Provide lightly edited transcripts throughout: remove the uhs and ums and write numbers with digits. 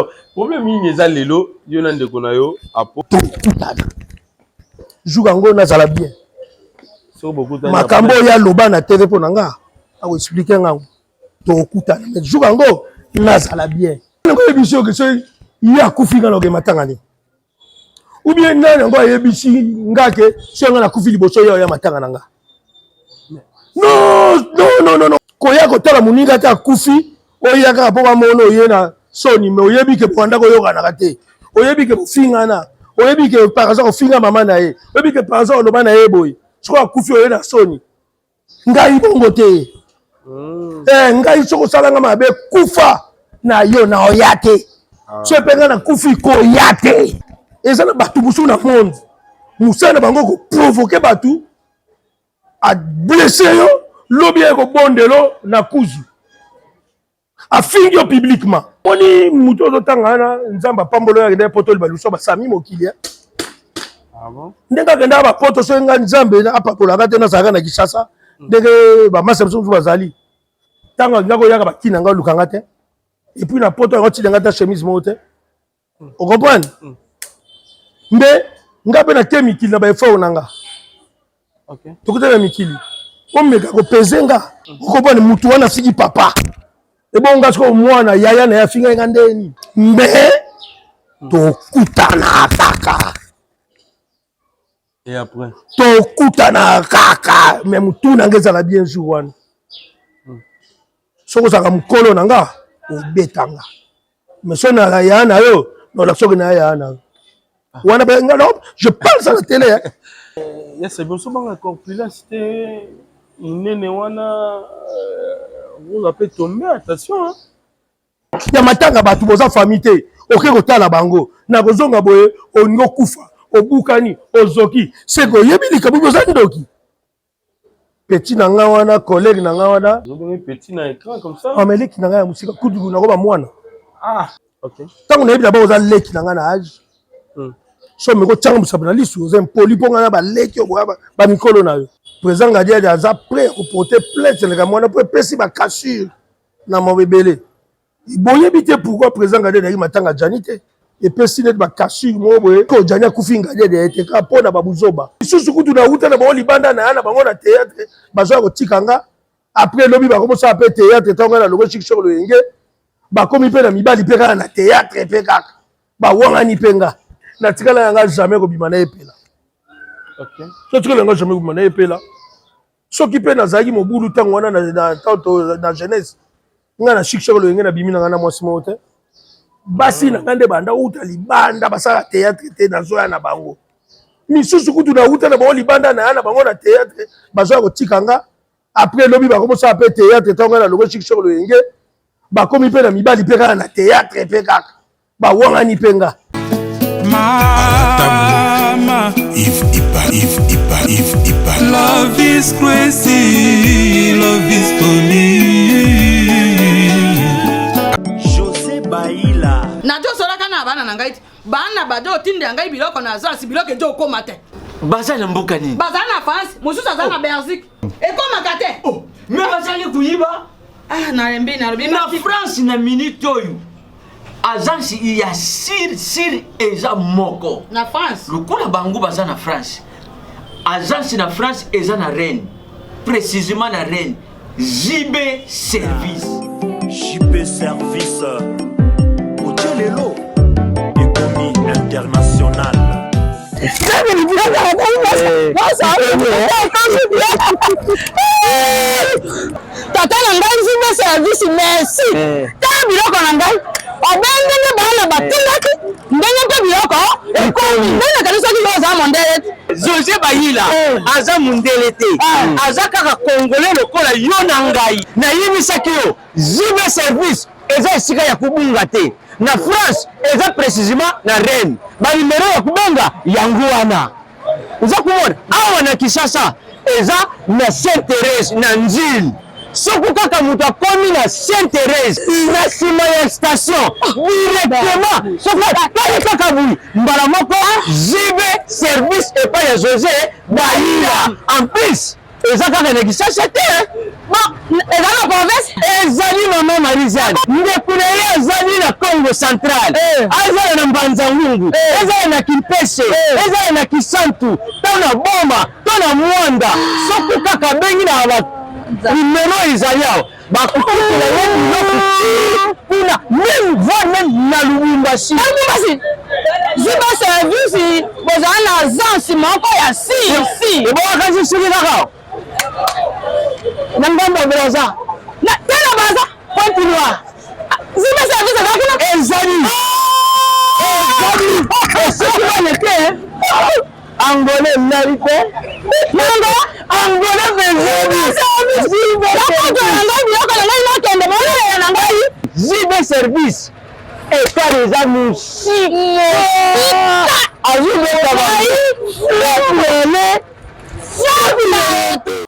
alors problème il est lelo yo na ndeko na yo apo Jougango na zala bien so beaucoup de makambo ya loba na télé po nanga a expliquer nga to okutana mais Jougango na zala bien ngo ebiso ke so ya kufinga loke matangani ou bien nani ngo yebisi ngake so nga na kufi liboso ya matanga nga non koya kotala muninga ta kufi oyaka po ba mono yena soni me oyebi ke panda ko yoka na kate oyebi ke finga na oyebi ke par exemple finga mama na ye oyebi ke par exemple loba na ye boy so kufi oyena soni ngai bongo te ngai soko salanga mabe kufa na yo na oyate so penga na kufi ko yate ezana batu busu na monde musana bango ko provoquer batu a blesser yo lobi ko bondelo na kuzu a fingi publiquement oni muto to tangana nzamba pambolo ya de poto baluso ba sami mokili ah bon ndenga kenda ba poto so nga nzambe na apakola ka tena saka na Kishasa ndenge ba masa biso bazali tanga ngako yaka ba kina nga lukanga te et puis na poto ya ti nga ta chemise mote on comprend mbe ngape na te mikili na ba effort nanga OK tokutana mikili omeka ko pezenga okopana mutu wana siki papa ebonga siko mwana yaya na yafinga ngandeni mbe tokutana kaka et après tokutana kaka mais mutu na ngeza la bien jour wana soko saka mukolo nanga obetanga mais so na ya na yo no la soko na ya na wana ba ngalo je parle à la télé yes c'est bon so banga corpulence c'était inene wana vous appelez tomber attention hein ya matanga batu boza famille te oke kotala bango na kozonga boye oningo kufa obukani ozoki seko yebi likabu boza ndoki petit na nga wana collègue na nga wana petit na écran comme ça ameleki na nga ya musika kudu na ko ba mwana ah OK tango na yebi d'abord oza leki na nga na âge so me ko tanga musaba na lisu oza impoli ponga na ba leki ba mikolo na yo président Ngadia aza prêt à porter plainte le gamona pour pesi ba cassure na mobebele boyebi te pourquoi président Ngadia na matanga janite et pesi net ba cassure mo boye ko janya kufinga de te ka pona ba buzoba susu kutu na uta na ba libanda na yana bango na théâtre bazo ko tikanga après lobi ba komo sa pe théâtre tonga na logo chic sur le yenge ba komi pe na mibali pe na théâtre pe kaka ba wanga ni penga na tikala yanga jamais ko bimana epela OK so tikala yanga jamais ko bimana epela soki pe nazaki mobulu tango wana na jeunesse nga na chic sur le yenge na bimina nga na mwasi mo te basi na ngande banda uta libanda basala théâtre te na zoya na bango misusu kutu na uta na bango libanda na yana bango na théâtre bazo ko tikanga après lobi ba komo sa pe théâtre tonga na logo chic sur le yenge ba komi pe na mibali pe na théâtre pe kaka ba wanga ni penga mama if love is crazy love is funny José Baila na to sola kana bana na ngai bana bado tinde ngai biloko na zasi biloko ejo koma te baza na mboka nini baza na France mususu aza na Belgique ekoma kate oh mais bazali kuyiba na rembi na France na minute oyo agence ya sir eza moko na France lokola bango baza na France agence na France eza na Rennes précisément na Rennes JB Service Otelelo économie internationale tata na ngai JB Service merci ta biloko na ngai obengene bana batindaki ndenge mpe biloko ekomi ndenge kanisa kilo za mondele José Baila aza mundele te aza kaka congolais lokola yo na ngai na yimisaki yo JB Service eza esika ya kubunga te na France eza précisément na Rennes ba numero ya kubenga yango wana uza kumona awa na Kishasa eza na Sainte-Thérèse na Nzili soko kaka mutu akomi na Sainte-Thérèse na sima ya station directement soko kaka bui mbala moko JB Service epai ya José Baila en plus eza kaka na Kinshasa te. Bon, eza na province. Ezali mama Marizane. Ndeko na ye ezali na Congo Central. Ezali na Mbanza-Ngungu. Ezali na Kimpese. Ezali na Kisantu. To na Boma, to na Mwanda. Soko kaka bengi na ba numéro ezali awa. Bakukutela ye biloko kuna même voire même na Lubumbashi. Ziba service bozala na agence moko ya si. Ebwaka soki kaka. Na ngambo braza. Na tena baza continue. Ziba service akakuna Ezali. Soki baneke Angolais nari te. Nanga Angolais bezali. Zibe service. État des amis.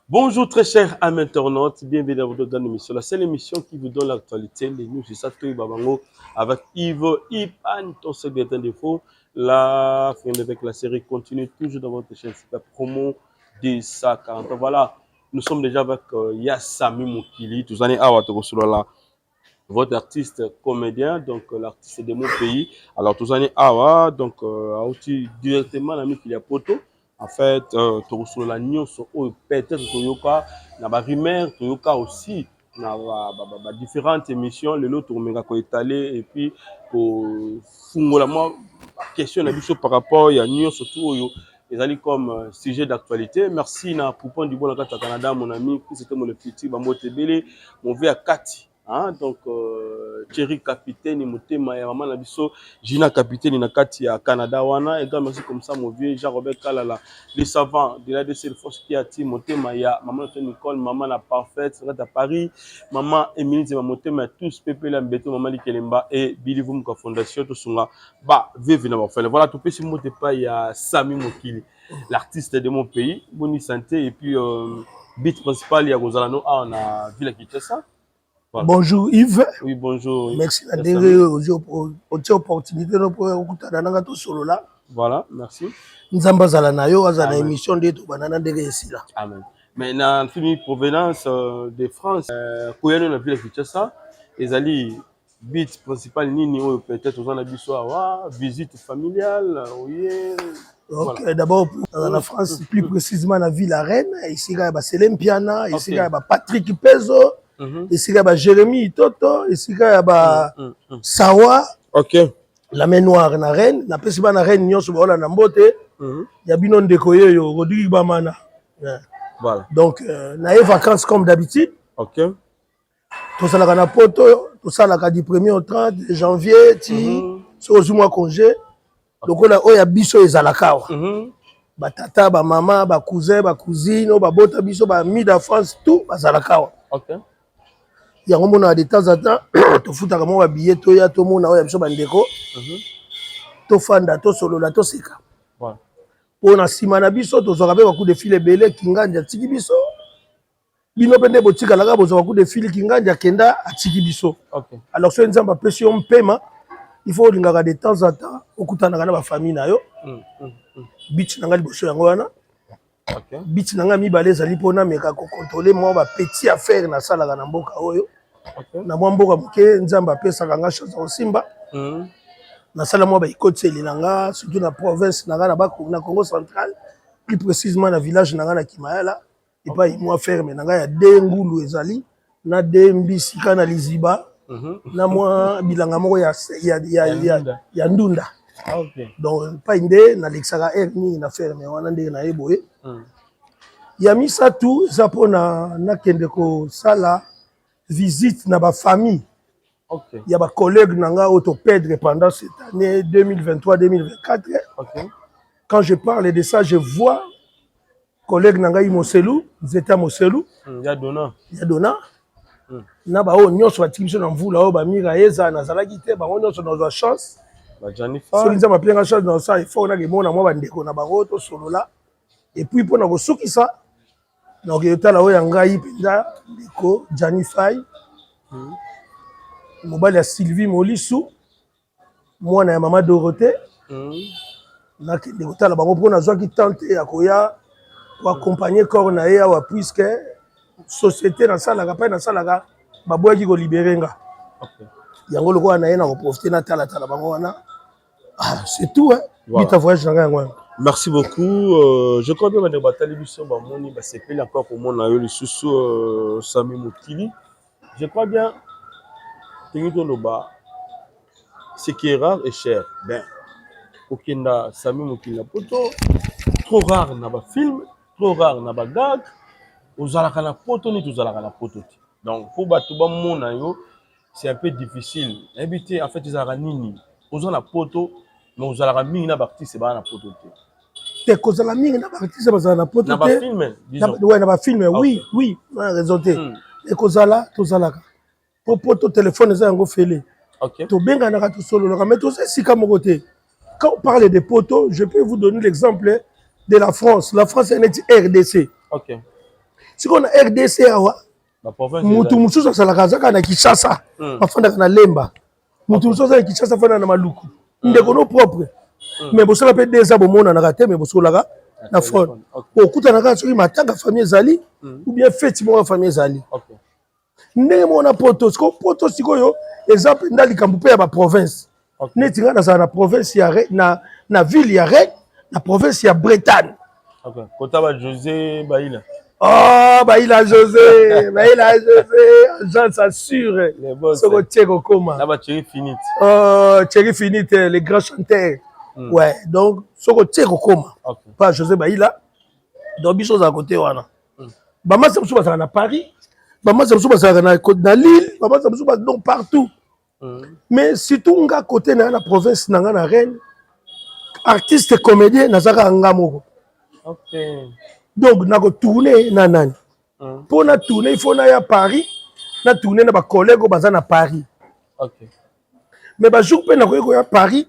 Bonjour très chers amis internautes, bienvenue dans l'émission. La seule émission qui vous donne l'actualité, les news, c'est ça, Toy Babango, avec Yves Ipan, ton secrétaire de défaut. La fin avec la série continue toujours dans votre chaîne, c'est la promo de ça 40 ans. Voilà, nous sommes déjà avec Yassami Mokili, tous années à là. Votre artiste comédien, donc l'artiste de mon pays. Alors, tous années awa, donc directement l'ami qu'il y a poto. En fait, tu la nion sur peut-être Toyoka, na ba rumeur Toyoka aussi, na ba différentes émissions, le lot tourmenga ko étalé et puis pour fungola moi question na biso par rapport ya nion surtout yo ezali comme sujet d'actualité. Merci na Poupon du bon au Canada mon ami, c'était mon petit Bambo Tebele, mon vieux Kati. Hein, donc Thierry capitaine motema ya maman na biso Gina capitaine na kati ya Canada wana et merci comme ça mon vieux Jean-Robert Kalala les savants de la DC force qui a ti motema ya maman Nicole maman la parfaite à Paris maman Émilie de motema tous peuple la mbeto maman Likelemba et Billy Vum ka fondation to sunga ba vive na ba voilà tout petit mot pas ya Sami Mokili l'artiste de mon pays bonne santé et puis beat principal ya Gozalano on a vu la Kinshasa. Voilà. Bonjour Yves. Oui, bonjour. Merci pour l'opportunité de solo là. Voilà, merci. Nous avons une émission de banana de là. Amen. Mais dans une provenance de France, quand on a vu la Kinshasa, les alliés bit principal nini peut-être aux en visite familiale, oui. Ok, voilà. D'abord en France, plus précisément la ville la Reine, ici il y a Selem Piana, ici il y a Patrick Pezo. Ici il y a Jérémy Toto, ici il y a Sawa. Ok. La main noire na Reine, na pesi ba na Reine nyonso ba ola na mbote. Ya bino ndeko yo Rodrigue Bamana. Voilà. Donc na vacances comme d'habitude. Ok. Tout ça la na poto, tout ça la du 1er au 30 janvier ti so mois congé. Donc on a oya biso ezalaka. Ba tata, ba maman, ba cousin, ba cousine, ba bota biso ba mi de France tout bazalaka. Ok. Il y a un moment de temps en temps, tu fous ta maman habillé, tu as tout le monde a bandeko, tu fanda, tu solo la, tu seka. Pour na simana biso, tu auras beaucoup de fils belé qui nganja tiki biso. Bino pende botika la gabo, beaucoup de fils qui nganja kenda a tiki biso. Alors si on a pression paiement, il faut linga de temps en temps, okutana na ba famille na yo. Bitch na ngali boso yango wana. Bitch nanga mibale ezali pona meka ko contrôler moi ba petit affaire na sala na mboka oyo. Na mwa mboka moke nzamba apesa kanga chose osimba. Na sala moi ba ikoteli nanga surtout na province nanga na Congo central, plus précisément na village nanga na Kimayala et pas moi ferme nanga ya dengulu ezali na dembisi kana liziba na mwa bilanga moko ya ndunda. Okay. Donc pas inde na lexaka erni na ferme wana ndenge na eboye. Ya misa tout ça pour na kende ko sala visite na ba famille. Okay. Il y a ba collègues nanga auto perdre pendant cette année 2023-2024. Okay. Quand je parle de ça, je vois collègues nanga Moselou, ils étaient à Moselou. Ya dona. Na ba o nyonso ba tikimso na mvula o ba mira eza na zalaki te ba nyonso na zo chance. Jennifer. Si nous avons plein de choses dans ça, il faut que nous ayons un baroto solo là. Et puis pour nous souki ça, donc il y a là ngai penda deko Jennifer. Mobile ya Sylvie Molisu. Moi na maman Dorothée. Na kende kotala bango pour na zo ki tante ya koya pour accompagner corps na ye awa puisque société na salaka pa na salaka baboyaki ko libérer nga. Yango lokola na ye na ko profiter na tala bango wana. C'est tout hein. Bita voyage na yango. Merci beaucoup. Je crois bien que la télévision c'est plus encore pour mon aïeux le sous Sami Mokili. Je crois bien que ce qui est rare est cher. Ben, okenda Sami Mokili na poto, trop rare na ba film, trop rare na ba gag. Ozalaka na poto ni tozalaka na poto. Donc pour bato ba mon aïeux, c'est un peu difficile. Inviter en fait ils nini. Ozala na poto, mais ozalaka mingi na bakti c'est ba na poto. Te kozala mingi na artiste bazala na poto te. Na ba film, disons. Ouais, na ba film, oui, raison te. Et kozala tozalaka. Po poto téléphone eza yango fele. OK. To benga na ka solo loka mais to c'est sika moko te. Quand on parle de poteaux, je peux vous donner l'exemple de la France. La France est une RDC. OK. Si on a RDC awa, mutu mususu asalaka zaka na Kinshasa, afandaka na Lemba. Mutu mususu na Kinshasa afandaka na Maluku. Ndeko no propre. Mais vous savez déjà bon monde na raté mais vous savez na front. Okuta na ka soki matanga famille zali ou bien fête mo famille zali. OK. Ndenge mo na poto, siko poto sikoyo exemple ndali kambupe ya ba province. Neti nga na na province ya na ville ya Rennes, na province ya Bretagne. OK. Kotaba José Baïla. Oh, Baïla José, Jean s'assure. Soko Tcheko Koma. Là-bas, Thierry Finite. Oh, Thierry Finite, les grands chanteurs. Ouais, donc, Soko Tcheko Koma. Pas José Baïla. Donc, des choses à côté, wana. Bama Samsou Basara na Paris. Bama Samsou Basara na Lille. Bama Samsou Basara donc partout. Mais surtout, on a côté na province, na Rennes. Artiste comédien, na zaka ngamoko. OK. Donc, na ko tourner na nani. Pour na tourner, il faut na ya Paris, na tourner na ba collègues baza na Paris. OK. Mais ba jour pe na ko ya Paris,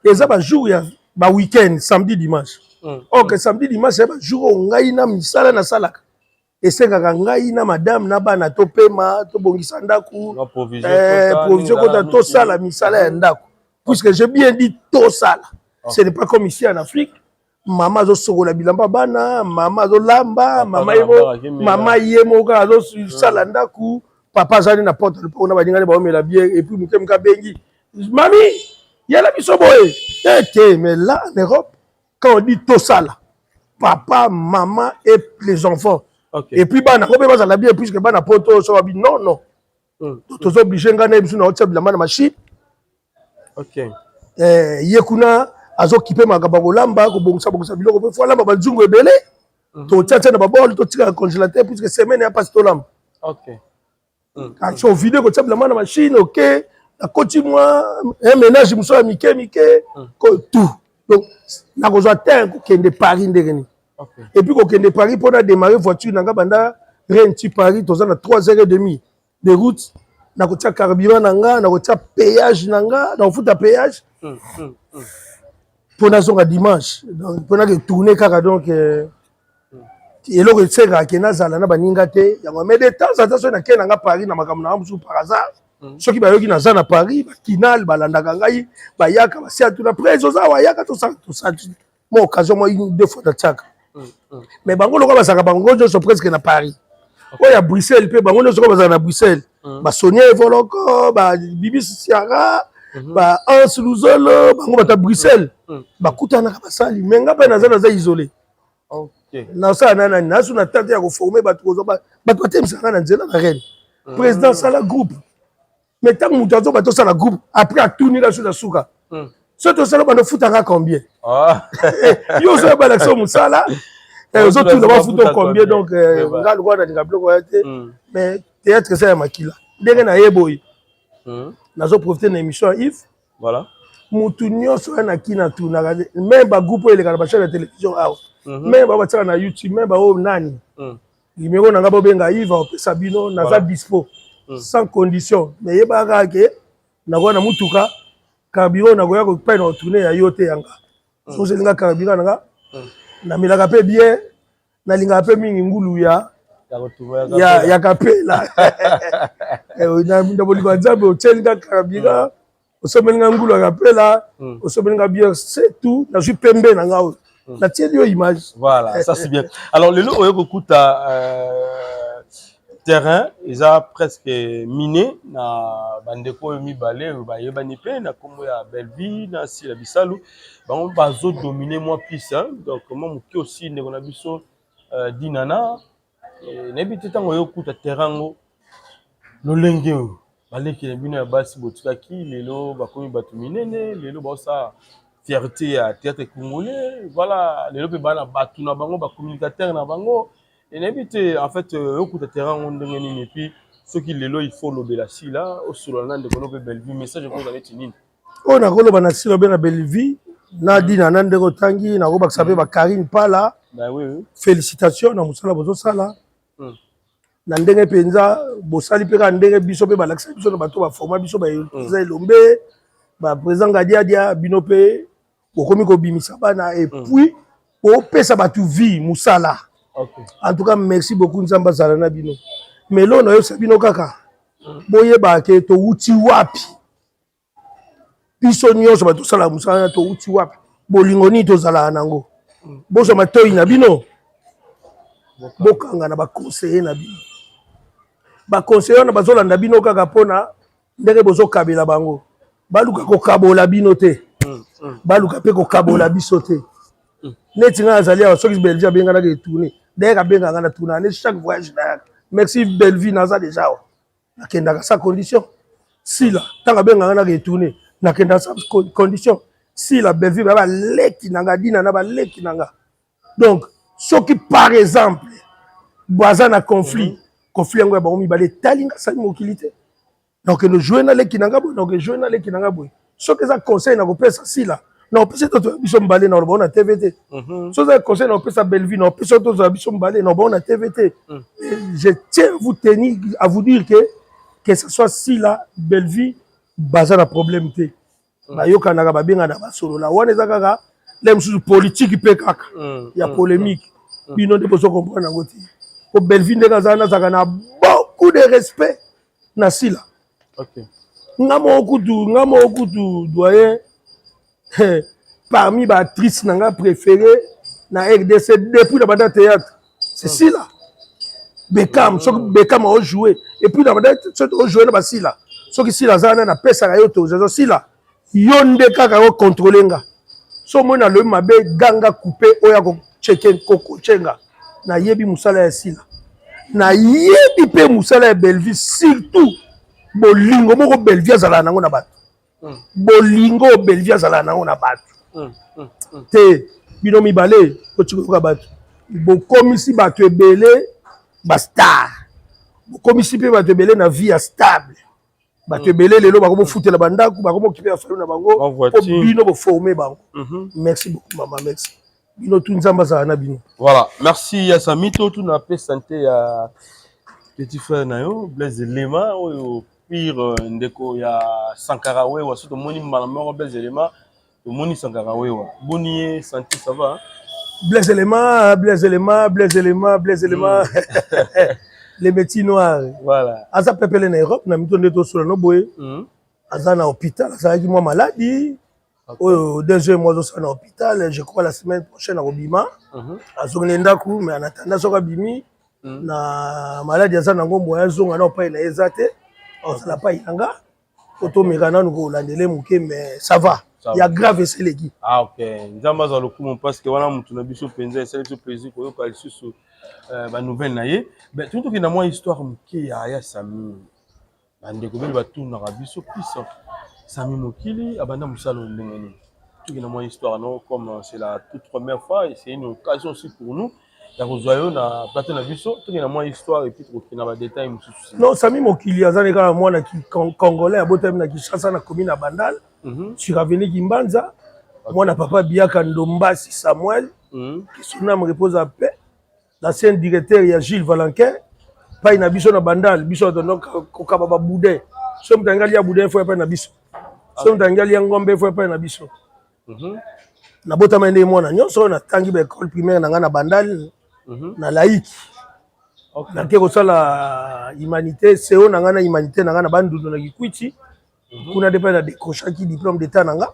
eza ba jour ya ba week-end, samedi dimanche. OK, samedi dimanche ba jour ngai na misala na salaka. Et c'est kaka ngai na madame na bana to pema, to bongisa ndaku. Provision kota to sala misala ya ndaku. Puisque j'ai bien dit to sala. Ce n'est pas comme ici en Afrique. Mama zo sokola bilamba bana, mama zo lamba, mama yemo ka zo sala ndaku, papa zali na porte pour na badinga ba omela bien et puis muke muka bengi. Mami, yala biso boye. Mais là en Europe, quand on dit to sala, papa, maman et les enfants. Et puis bana ko be bazala bien puisque bana poto so babi non. To so obligé ngana biso na otsa bilamba na machine. OK. Yekuna azo kipe makaba kolamba ko bongisa biloko pe lamba banzungu ebele to tchatcha na babol to tika congélateur puisque semaine ya passe to lamba. OK. Action vidéo ko tchabla na machine OK na koti moi un ménage muso ya mike ko tout. Donc na ko zo atteindre ko kende Paris ndengeni. OK. Et puis ko kende Paris pour na démarrer voiture na banda Rennes ti Paris to za na 3h30 de route na ko tia carburant na nga na ko tia péage na nga na futa péage. Pour na dimanche donc pour na tourner kaka donc et là que c'est que na zala na baninga te yango mais de temps en temps na kena nga Paris na makambo na musu par hasard ceux qui ba yoki na za na Paris ba kinal balandaka ngai ba yaka ba sia tout na prezo za wa yaka to ça mo occasion moi une deux fois de tchaka mais bango loko ba saka bango jo so presque na Paris oya Bruxelles pe bango no so ba na Bruxelles ba Sonia Evoloko ba Bibi Siara ba Hans Luzolo bango bata Bruxelles bakutana ka basali mais nga pe naza isolé. OK. Na ça nana na suna tante ya ko former ba tozo ba batem sanga na nzela na Rennes. Président sala groupe. Mais tant mutu azo ba to sala groupe après a tourner la sur la souka. Ce to sala ba no futanga combien? Yo so ba l'action musala. Aux autres ils vont foutre combien donc nga le na dinga bloco été mais théâtre que ça makila. Ndenge na yeboyi. Nazo profiter na émission Yves. Voilà. Mutu nyonso na kina tu na même ba groupe ele kana ba chaîne de télévision awa. Même ba bataka na YouTube même ba o nani. Numéro na nga bo benga Yves o pesa bino na za dispo sans condition. Mais yeba ka ke na ko na mutuka carburant na ko ya ko pa na tourner ya yote yanga. So je linga carburant na nga. Na milaka pe bien na linga pe mingi ngulu ya kapela. Na ndaboli kwa nzambe o tselinga carburant. Osomelinga ngulu akapela, osomelinga bien, c'est tout. Na suis pembe na ngao. La tienne image. Voilà, ça c'est bien. Alors, le lot, on terrain, ils ont presque miné na bandeko mibale, bayebani pe na kombo ya Belleville na si la bisalu. Ba bazo dominer moi plus hein. Donc moi muki aussi ndeko na biso dinana na biti tango yokuta terrain ngo lolenge baleki na bino ya basi botikaki lelo bakomi batu minene lelo ba sa fierté à théâtre congolais voilà lelo pe bana batu na bango ba communicateur na bango et n'habite en fait yokuta terrain ngo ndenge nini et puis ceux qui lelo il faut lobela si là au solana de kono pe Belleville message ko za neti nini on a koloba na silo na Belleville na dina na ndeko tangi na ko bakisa pe ba Karine Pala bah oui félicitations na musala bozo sala na ndenge penza bosali pe ka ndenge biso pe balakisa biso na bato ba format biso ba elombe ba président Gadiadia bino pe bokomi ko bimisa bana et puis o pesa batu vie musala. okay. En tout cas merci beaucoup nzamba zala na bino mais lo na yo sabino kaka boyeba ke to uti wapi biso nyonso bato sala musala to uti wapi bolingo ni to zala nango boso matoi na bino bokanga na ba conseiller na bino ba conseiller na bazolanda bino kaka pona ndenge bozo kabela bango baluka ko kabola bino te baluka pe ko kabola biso te neti nga azali awa soki Belleville abenga na retourner d'ailleurs abenga nga na tourner chaque voyage na merci Belleville naza déjà nakenda sa condition si la tanga benga nga na retourner nakenda sa condition si la Belleville ba leki nanga dina na ba leki nanga donc soki par exemple boza na conflit conflit ngo ba mi ba le talinga sa mokilité donc nous jouer na leki nanga bo donc jouer na leki nanga bo soki za conseil na ko pesa si la non peut-être biso mbalé na bon na TVT so za conseil na pesa Belleville non peut-être biso mbalé na bon na TVT je tiens à vous dire que ce soit si la Belleville baza na problème té ba yokana ba benga na ba solo la wana zakaka les sous politique pe kaka ya polémique bino de bozo comprendre ngoti ko Belleville ndeka zana zakana beaucoup de respect na sila okay. ngamo okutu doyen parmi les actrices nanga préférées na RDC depuis la bande théâtre c'est Sila Beckham so Beckham a joué et puis la bande a joué na Sila so ki Sila zana na pesa ka yo to Sila yonde kaka ko contrôler nga so mona le mabe ganga coupé oya ko checker koko chenga na yebi musala ya Sila na yebi pe musala ya Belleville surtout bolingo moko Belleville azala nango na bato bolingo Belleville azala nango na bato te bino mibale otikoka bato bokomisi bato ebele ba star bokomisi pe bato ebele na vie stable bato ebele lelo bakomo futela bandako bakomo kipe ya falu na bango po bino bo former bango merci beaucoup maman merci bino tout nzamba za na bino voilà merci ya samito tout na pe santé ya petit frère nayo Blaise Lema oyo pire ndeko ya Sankara Wewa surtout moni malamero Blaise Lema to moni Sankara Wewa boni santé ça va Blaise Lema les métiers noirs voilà asa pepele na Europe na mito ndeto solo no boye asa na hôpital asa ki moi maladie oyo deuxième mois au na hôpital je crois la semaine prochaine à Robima azongene ndaku mais en attendant soka bimi na maladie asa na ngombo ya zonga na pa na ezate on ça n'a pas yanga auto mekana nous landele muke mais ça va il y a grave seleki ah OK nzamba za lokumu parce que wana mutu na biso penza c'est le plaisir ko yoka lisusu ba nouvelle na ye ben tout ki na moi histoire muke ya Sami bande ko beli ba tourna ka biso plus Sami Mokili abanda musalo ndengeni tout ki na moi histoire non comme c'est la toute première fois et c'est une occasion aussi pour nous ya kozoyo na plateau na biso tout ki na moi histoire et puis trop na ba détail mususu non Sami Mokili azane ka mwana ki congolais abotem na Kinshasa na commune Bandal tu raveni Kimbanza mwana papa Biaka Ndombasi Samuel qui son âme repose en paix l'ancien directeur ya Gilles Valenquin pa ina biso na Bandal biso donc ko kababa boudin so mtangali ya boudin faut pa na biso so mtangali ya ngombe faut pa na biso na botama ndé mwana nyonso na tangi ba école primaire na nga na Bandal na laïque na ke ko sala humanité CO na nga na humanité na nga na bandundu na Kikwiti kuna depa na décrochaki diplôme d'état na nga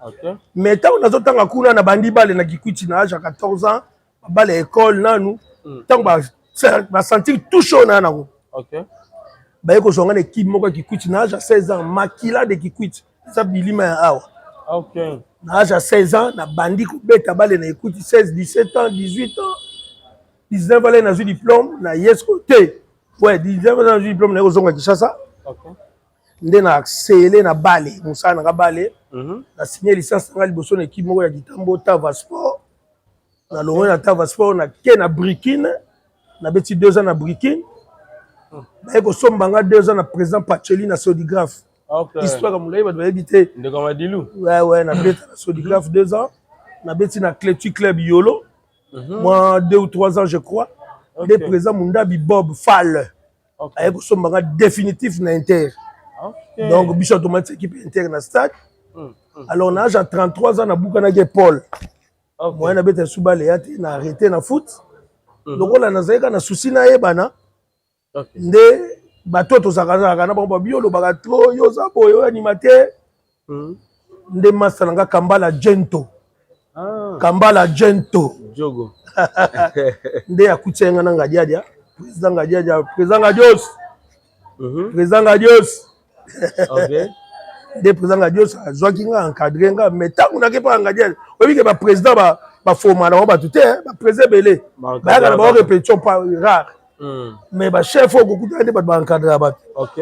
OK. Mais tant on a tanga kuna na bandi bale na Kikwiti na âge à 14 ans, bale école nanu, tant ba sentir tout chaud na nango. OK. Ba yeko zonga équipe moko Kikwiti na âge à 16 ans, Makila de Kikwiti. Ça bilima ya awa. OK. Na âge à 16 ans, na bandi ko beta bale na Kikwiti 16, 17 ans, 18 ans. 19 ans na eu diplôme na yes côté. Ouais, 19 ans na eu diplôme na zonga Kinshasa. OK. Nde na accéléré na bale, musana na bale. Na signé licence na liboso na équipe moko ya Kitambo Tava Sport. Na longo na Tava Sport na ke na Brikine. Na beti 2 ans na Brikine. Ba ko sombanga 2 ans na président Pacheli na Sodigraphe. OK. Histoire comme là, il va éviter. De Gamadilou. Ouais, na beti na Sodigraphe 2 ans. Na beti na Clétu Club Yolo. Moi 2 ou 3 ans je crois. Le président Mundabi Bob Fall. Ba ko sombanga définitif na Inter. Okay. Donc, Bichot automatique équipe interne à stade. Alors, on a 33 ans, on a Boukana Paul. Moi, on a été sous balé, on a arrêté dans foot. Donc, on a un souci na ebana. Nde bateau to sakana kana ba biolo bagatro yo zabo yo animateur. Nde masalanga Kambala Gento. Kambala Gento. Jogo. Nde akutsenga na ngadiadia. Président ngadiadia, président ngadios. Président ngadios. OK. Des présidents ngadios azwaki nga encadré nga mais tangu na ke pa ngadia obi ke ba président ba forma na ba tuté ba président belé ba ka ba répétition pas rare mais ba chef au kukuta nde ba encadrer ba. OK.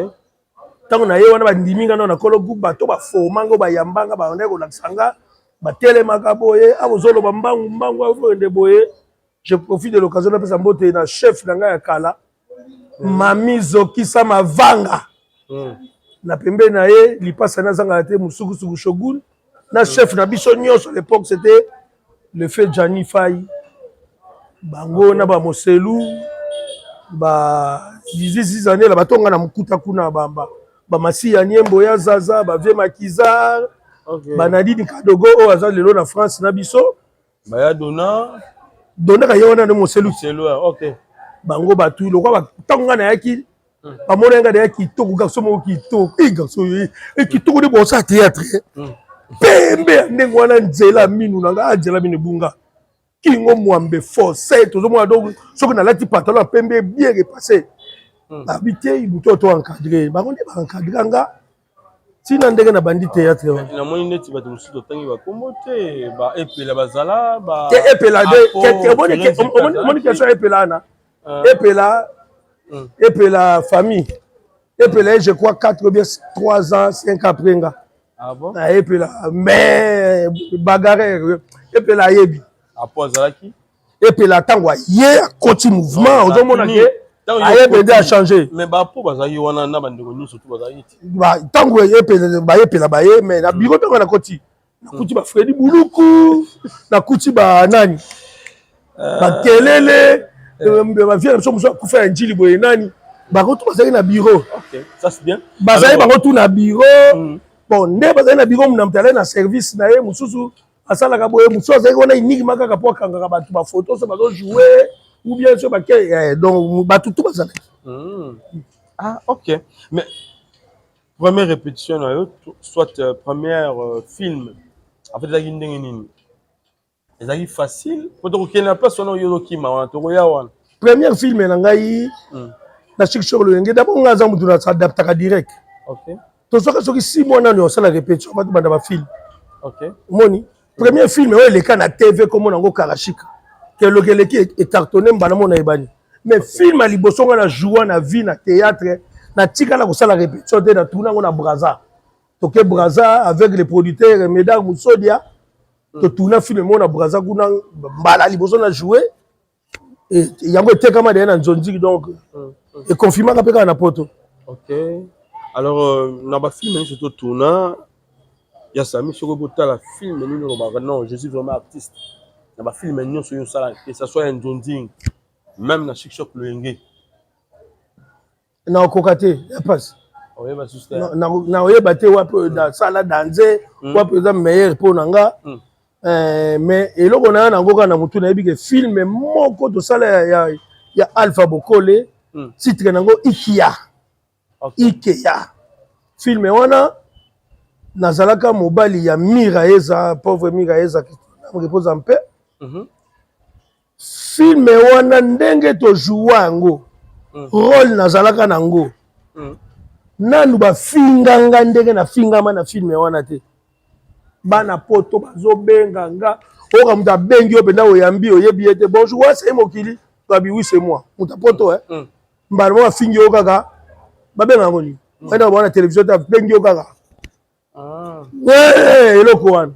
Tangu na ye wana ba ndimi nga na kolo groupe ba to ba forma ngo ba yambanga ba ndeko na sanga ba telemaka boye abozolo ba mbangu afende boye. Je profite de l'occasion de pesa mbote na chef na nga ya kala Mami Zokisa Mavanga. Na pembe na ye lipasa na zanga te musuku shogun na chef na biso nyonso à l'époque c'était le fait Gianni Fay bango na ba Moselu ba 16 années la batonga na mukuta kuna ba Masi ya Niembo ya Zaza ba Vie Makizar ba Nadine Kadogo o aza lelo na France na biso ba ya dona ka yona na Moselu OK. bango batu lokwa ba tonga na yaki Pamona nga de kitoko garçon mo kitoko garçon kitoko de bon ça théâtre pembe ndenge wana nzela minu nanga nzela minu bunga kingo mwambe forcé tozo mwa donc soki na lati pantalon pembe bien repassé habité ibuto to encadré bango nde ba encadré nga tina ndenge na bandi théâtre na moni neti bato musuto tangi ba kombo te ba epela bazala ba epela de moni question epela na epela et puis la famille. Et puis là, je crois 4 ou bien 3 ans, 5 après. Ah bon? Et puis là, mais bagarre. Et puis là, yebi. Après Zalaki? Et puis là, tant que y a continue mouvement, on demande que a changé. Mais bah pour Bazaki, on a un bandit surtout Bazaki. Tant que y a là, mais la bureau on a continue. Na kuti ba Freddy Buluku, na kuti ba nani? Ba Kelele. Ba vient pour faire un deal boy nani ba retour bazali na bureau. OK, ça c'est bien. Bazali ba retour na bureau. Bon, nde bazali na bureau na mtala na service na ye mususu asala ka boye mususu azali kona enigma kaka po kanga ba tu ba photo so bazo jouer ou bien so ba donc ba tout bazali. Ah OK. Mais première répétition soit première film en fait la ndenge nini. C'est facile. Quand on a place on yoki ma to ya wana. Premier film na ngai na chiksho le ngé d'abord nga za mutu na s'adapter direct. OK. To soki 6 mois na on sala répétition ba banda ba film. OK. Moni premier film le cas na TV comme on ngo Karashika. Que le qui est cartonné mbana mona ebani. Mais film à liboso nga na jouer na vie na théâtre na tika la ko sala répétition de na tourna na Braza. Toke Braza avec les producteurs Médard Moussodia. To tourna film na Braza kuna mbala liboso na jouer et yango eteka ma de na nzonzi donc et confirmer ka peka na poto. OK. Alors na ba film surtout tourna ya sami soko botala film ni non je suis vraiment artiste. Na ba film ni so yo sala que ça soit un nzonzi même na chic le ngé. Na kokate ya passe. Oui ba sister. Na oyeba te wapo da sala danser wapo za meilleur pour nanga. Mais eloko na nango kana mutu na yebi ke film moko to sala ya Alpha Bokole titre nango Ikia. Ikia. Film wana nazalaka mobali ya Miraeza, pauvre Miraeza qui repose en paix. Film wana ndenge to joua yango rôle nazalaka nango nanu bafinganga ndenge na fingama na film wana te bana poto bazobenga nga oka muta bengi openda oyambi oyebi ete bonjour wa c'est mokili babi oui c'est moi muta poto mbala mo fingi okaka babenga ngoni bana bona télévision ta bengi okaka eloko wana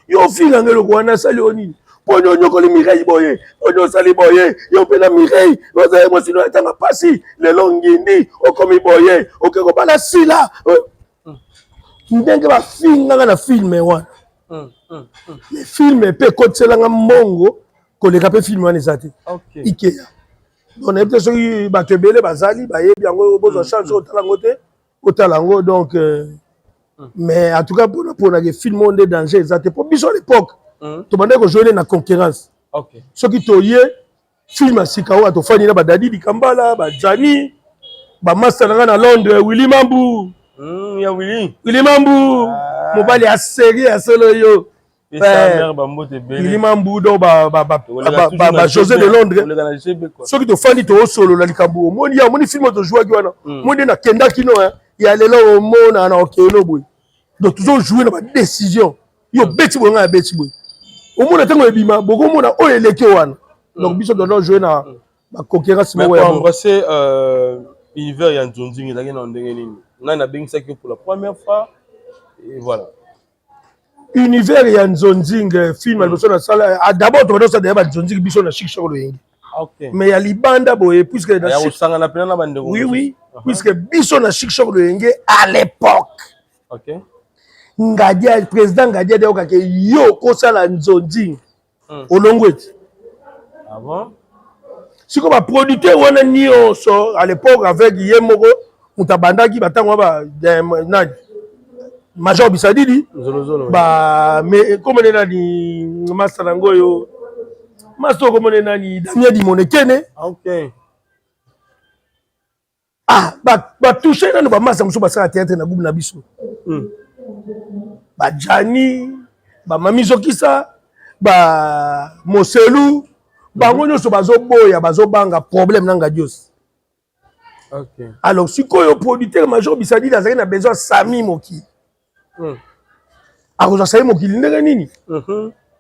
yo finganga eloko wana sali oni Ponyo nyokoli Mireille boye, ponyo sali boye, yo pena Mireille, ozaye mo sino etanga pasi, le longindi, okomi boye, okeko bala sila. Ndenge ba finga na filme wana. Le filme pe kotselanga mongo, koleka pe filme wana ezate. Ikea. On est peut-être soki batebele bazali, bayebi yango bozo chance otalango te, otalango donc mais en tout cas pour na film monde danger ezate pour biso à l'époque. Tu vas jouer dans la concurrence. Ce qui est film à Sikawa, tu fais des Dadi di Kambala, Jani, Master à Londres, Willy Mambu. Willy Mambu, mon bal est à série à solo yo. Willy Mambu, José de Londres. Ce qui te fait des solo la Likambu. Mon dia, mon film de jouer qui wana. Mon dia na Kenda Kino, il y a les lots au monde à Okeno boy. Donc toujours jouer dans la décision. Yo beti boy nga beti boy. Au moins, tant que bima, beaucoup de gens ont électé one. Donc, biso doit jouer na concurrence. Mais pour embrasser l'univers Yanzonzing, il y a un endroit. On a bien ça pour la première fois. Et voilà. Univers Yanzonzing, film à l'océan salle. D'abord, tu vas dire Yanzonzing, biso na chic sur le ring. Mais il y a libanda boy, puisque il y a aussi un appel na bande. Oui, puisque biso na chic sur le ring à l'époque. Ok. Ngadia président Ngadia de okake yo kosala nzonzi olongweti. Ah bon? Si comme producteur wana nyonso à l'époque avec Yemoko mutabandaki batango ba nani Major Bisadidi ba mais comme on est nani master nangoyo master comme on est nani Damien Dimonekene. OK. Ba toucher na ba master muso basala théâtre na groupe na biso. Ba Jani, ba Mamizokisa, ba Moselu, ba ngonyo so bazo boya bazo banga problème nanga dios. OK. Alors si koyo producteur Major Bisadi dans a besoin Sami Moki. Akoza Sami Moki ndenge nini?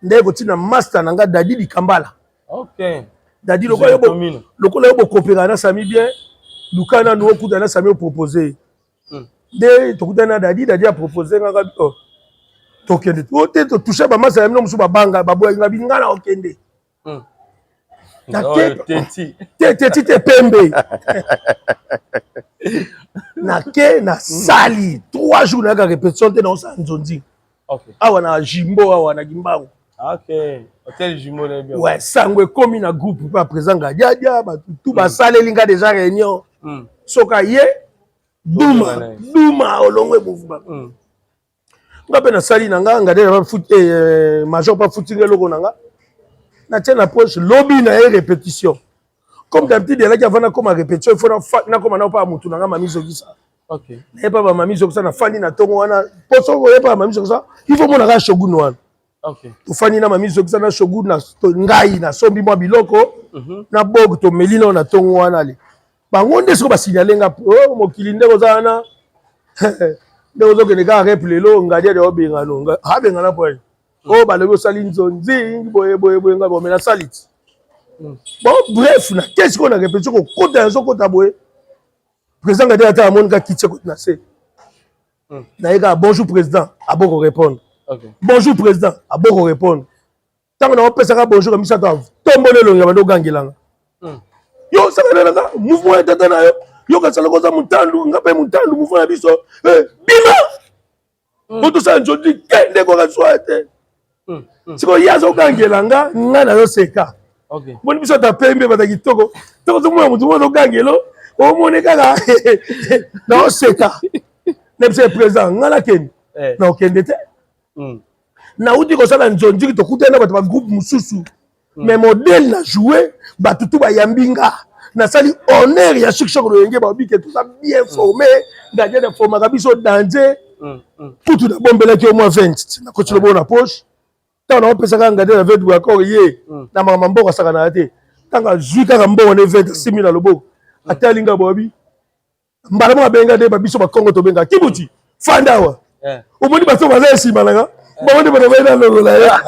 Ndenge kotina master nanga Dadi di Kambala. OK. Dadi lokola yo coopérer na Sami bien, lukana no kuta na Sami proposer. De tokutana Dadi a proposé ngaka tokende to toucher ba masa yamno musu babanga baboya ngabingana okende na te pembe na ke na sali 3 jours na répétition te na Nzonzi. OK. Awa na Jimbo awa na Gimbangu. OK. Hôtel Jimbo na bien. Ouais, sangwe komi na groupe pas présent Ngadia ba tout ba saleli nga déjà réunion. Soka ye Douma olongwe mouvement. Ngape na sali nanga ngade na foot major pas footing loko nanga. Na tienne approche lobby na répétition. Comme d'habitude là qui avant comme répétition il faut na comme na pas mutu nanga mamizo kisa. OK. Na pas ba mamizo kisa na fani na tongo wana. Poso ko pas mamizo kisa. Il faut mona ka shogun wana. OK. To fani na mamizo kisa na shogun na ngai na sombi mwa biloko. Na bog to melina na tongo wana le. Bango nde so ba signaler nga mokili nde kozana nde ozoke ne ka replelo Ngadia de obenga no ha benga na point ba lebo sali Nzonzi boye nga bo mena salit bon bref na qu'est-ce qu'on a répété ko kota zo kota boye président Ngadia ata amon ka kitche ko na se na eka bonjour président aboko répondre. OK. Bonjour président aboko répondre tango na opesa ka bonjour misa to tombolelo ngaba ndo gangelanga. Yo ça mouvement tata na yo ka sala ko za mutandu ngape mutandu mouvement biso bima moto sa Nzonzi kende ko ka soate siko yazo gangelanga nga na yo seka. OK. Bon biso ta pembe ba ta kitoko to zo mo mutu mo gangelo o moneka ka na seka ne monsieur président nga la ken na okende te na uti ko sala Nzonzi to kutena ba groupe mususu. Mais modèle na joué batutu ba yambinga na sali honneur ya chic choc le ngé ba bi que tout ça bien formé Ngadia de former biso danger Putu na bombelaki au moins 20 na koti lobo na poche tant na opesa ka ngade na 20 d'accord ye na mama mboko saka na te tanga zui kaka mboko ne 20 6000 na loboko atalinga bobi mbala mo benga de babiso ba Kongo to benga kibuti fandawa omoni bato baza simalanga bawoni bana bana lokola ya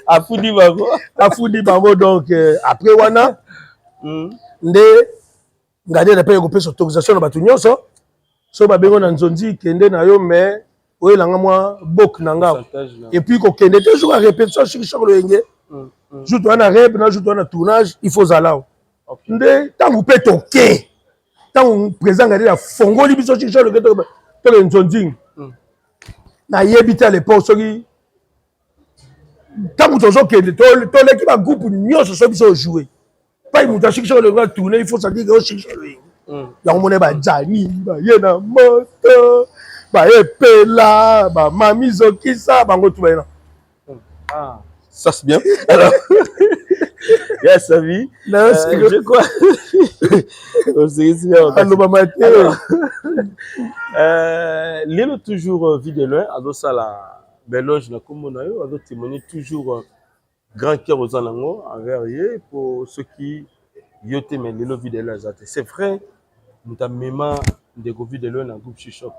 afudi bango donc après wana nde ngade na pe ko pesa autorisation na bato nyonso so babengo na nzonzi kende na yo mais oyelanga mwa bok na nga et puis ko kende toujours à répétition sur chaque loyenge jour toi na rep na jour toi na tournage il faut zalao nde tangu pe toke tangu président ngade la fongoli biso sur chaque loyenge to nzonzi na yebita à l'époque soki tangu tozo kende to l'équipe ba groupe nyonso so biso jouer pas il muta sur chaque loyenge tourner il faut ça dire que sur chaque loyenge yango mone bajani baye na moto baepela bamami zokisa bango tu bayena. Ça c'est bien. Alors, yes, Savi. Je crois. Lelo toujours vie de loin, ado sala beloge na komona yo, ado témoigner toujours grand cœur aux anango envers eux pour ceux qui yote mais lelo vie de loin zate. C'est vrai. Nous avons des Covid de l'eau dans le groupe Chichok.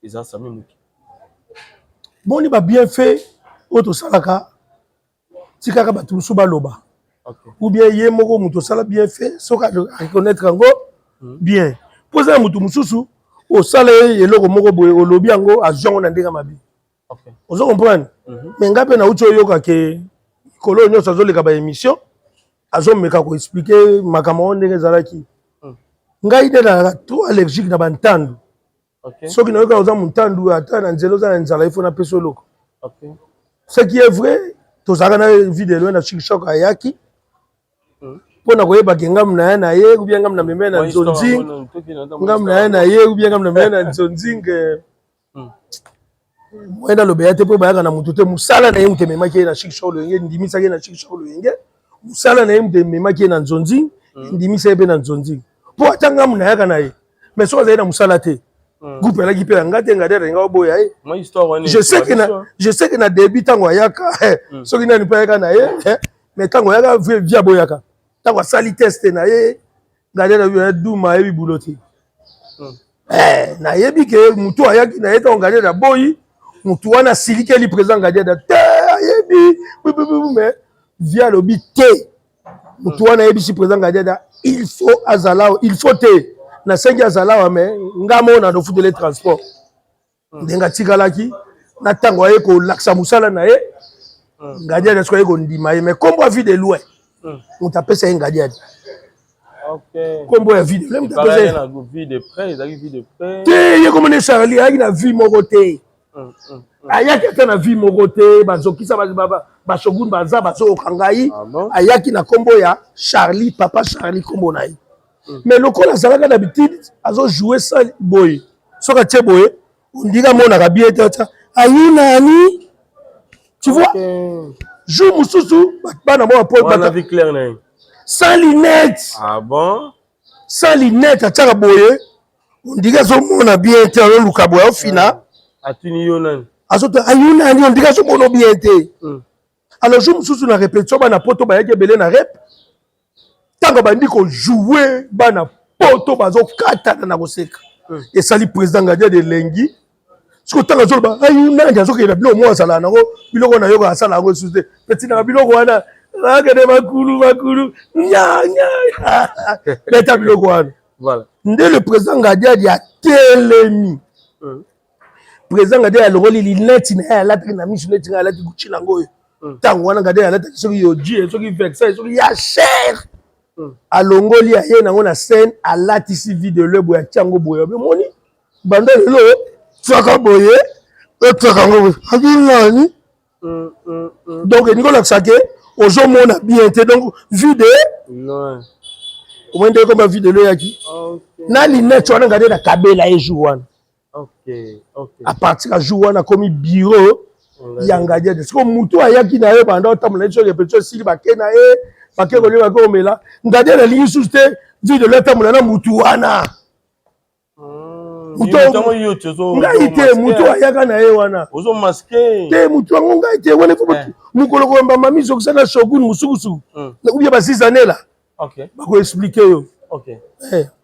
Ils ont sami muki. Bon, il va bien fait. Auto salaka. Tikaka batu suba loba. Ou bien yé moko muto sala bien fait. Soka reconnaître ngo bien. Poser mutu mususu au salé et loko moko boye au lobby ngo a jongo na ndeka mabi. Vous comprenez? Mais ngape na ucho yoka ke kolo nyoso zoleka ba émission. Azo meka ko expliquer makambo ndenge zalaki. Ngai de la trop allergique na bantandu. Soki na yoka oza muntandu ata na nzelo za nzala ifo na peso loko. Ce qui est vrai, tozaka na vidéo na Chichok ayaki. Pona koyeba ke ngam na na ye ou bien ngam na meme na nzonzi. Ngam na ye ou bien ngam na meme na nzonzi nge. Mwenda lobe te po bayaka na mutu te musala na ye muteme maki na Chichok lo yenge ndimisa ke na Chichok lo yenge. Musala na ye muteme maki na nzonzi ndimisa ye pe na nzonzi. Pour attendre mon yaka na ye mais so za na musala te groupe la gipe nga te nga dere nga boya ye moi histoire je sais que na début tango yaka so ki na ni pa yaka na ye mais tango yaka via boyaka tango sali test na ye nga dere duma ye buloti na ye bi ke mutu ayaki na ye tango nga dere boyi mutu wana silike li présent nga dere te ye bi mais via lobi te mutu wana ye bi si présent nga dere il faut azalao il faut te na sengi azalao mais ngamo na do fude les transports ndenga tikalaki na tango ye ko laksa musala na ye ngadia de soye ko ndima ye mais kombo vie de loin mutapesa ngadia OK kombo ya vie de loin mutapesa na vie de près ezaki vie de près te ye comme ne Charlie ayaki na vie moko te ayaki ata na vie moko te bazokisa ba shogun baza bazo okangai ayaki na kombo ya Charlie papa Charlie kombo na ye mais lokola azalaka d'habitude azo jouer ça boy soka tie boy ondika mona ka bien tata ayunani tu vois jour mususu bana mo apôtre bana vie claire na sans lunettes bon sans lunettes ataka boy ondika zo mona bien te alo luka boy au final atuni yo nani azota ayunani ondika zo mona bien te alors jour mususu na répétition bana poto ba yake belé na rep tango bandi ko jouer bana poto bazo katana na koseka et sali président ngadia de lengi siko tanga zo ba ayuna ndia zo ke na bilo mo asala nango biloko na yoko asala ngo sute petit na biloko wana ngade makulu nya leta biloko wana voilà nde le président ngadia dia telemi président ngadia lokoli lineti na ya lati na misu leti na lati kuchina ngoyo tango wana ngadia lati soki yoji soki vexa soki ya cher alongoli aye nango na scène alatisi vidéo le boya tiango boya be moni banda lelo tsaka boye tsaka ngo abilani donc ni ko la sake ozo mona bien te donc vidéo non au moins de comme vidéo yaki na linette wana ngade na kabela e jour OK à partir à jour wana comme bureau yangadia de ko mutu ayaki na ye banda otamula nso répétition sili bakena e bakeko le bako mela ngade na lingi suste vie de l'état mulana mutu wana ngai te mutu ayaka na ye wana ozo masqué te mutu yango ngai te wana fo mukolo koyamba mami zokisana shogun musukusuku nakubia ba 6 années là bako expliquer yo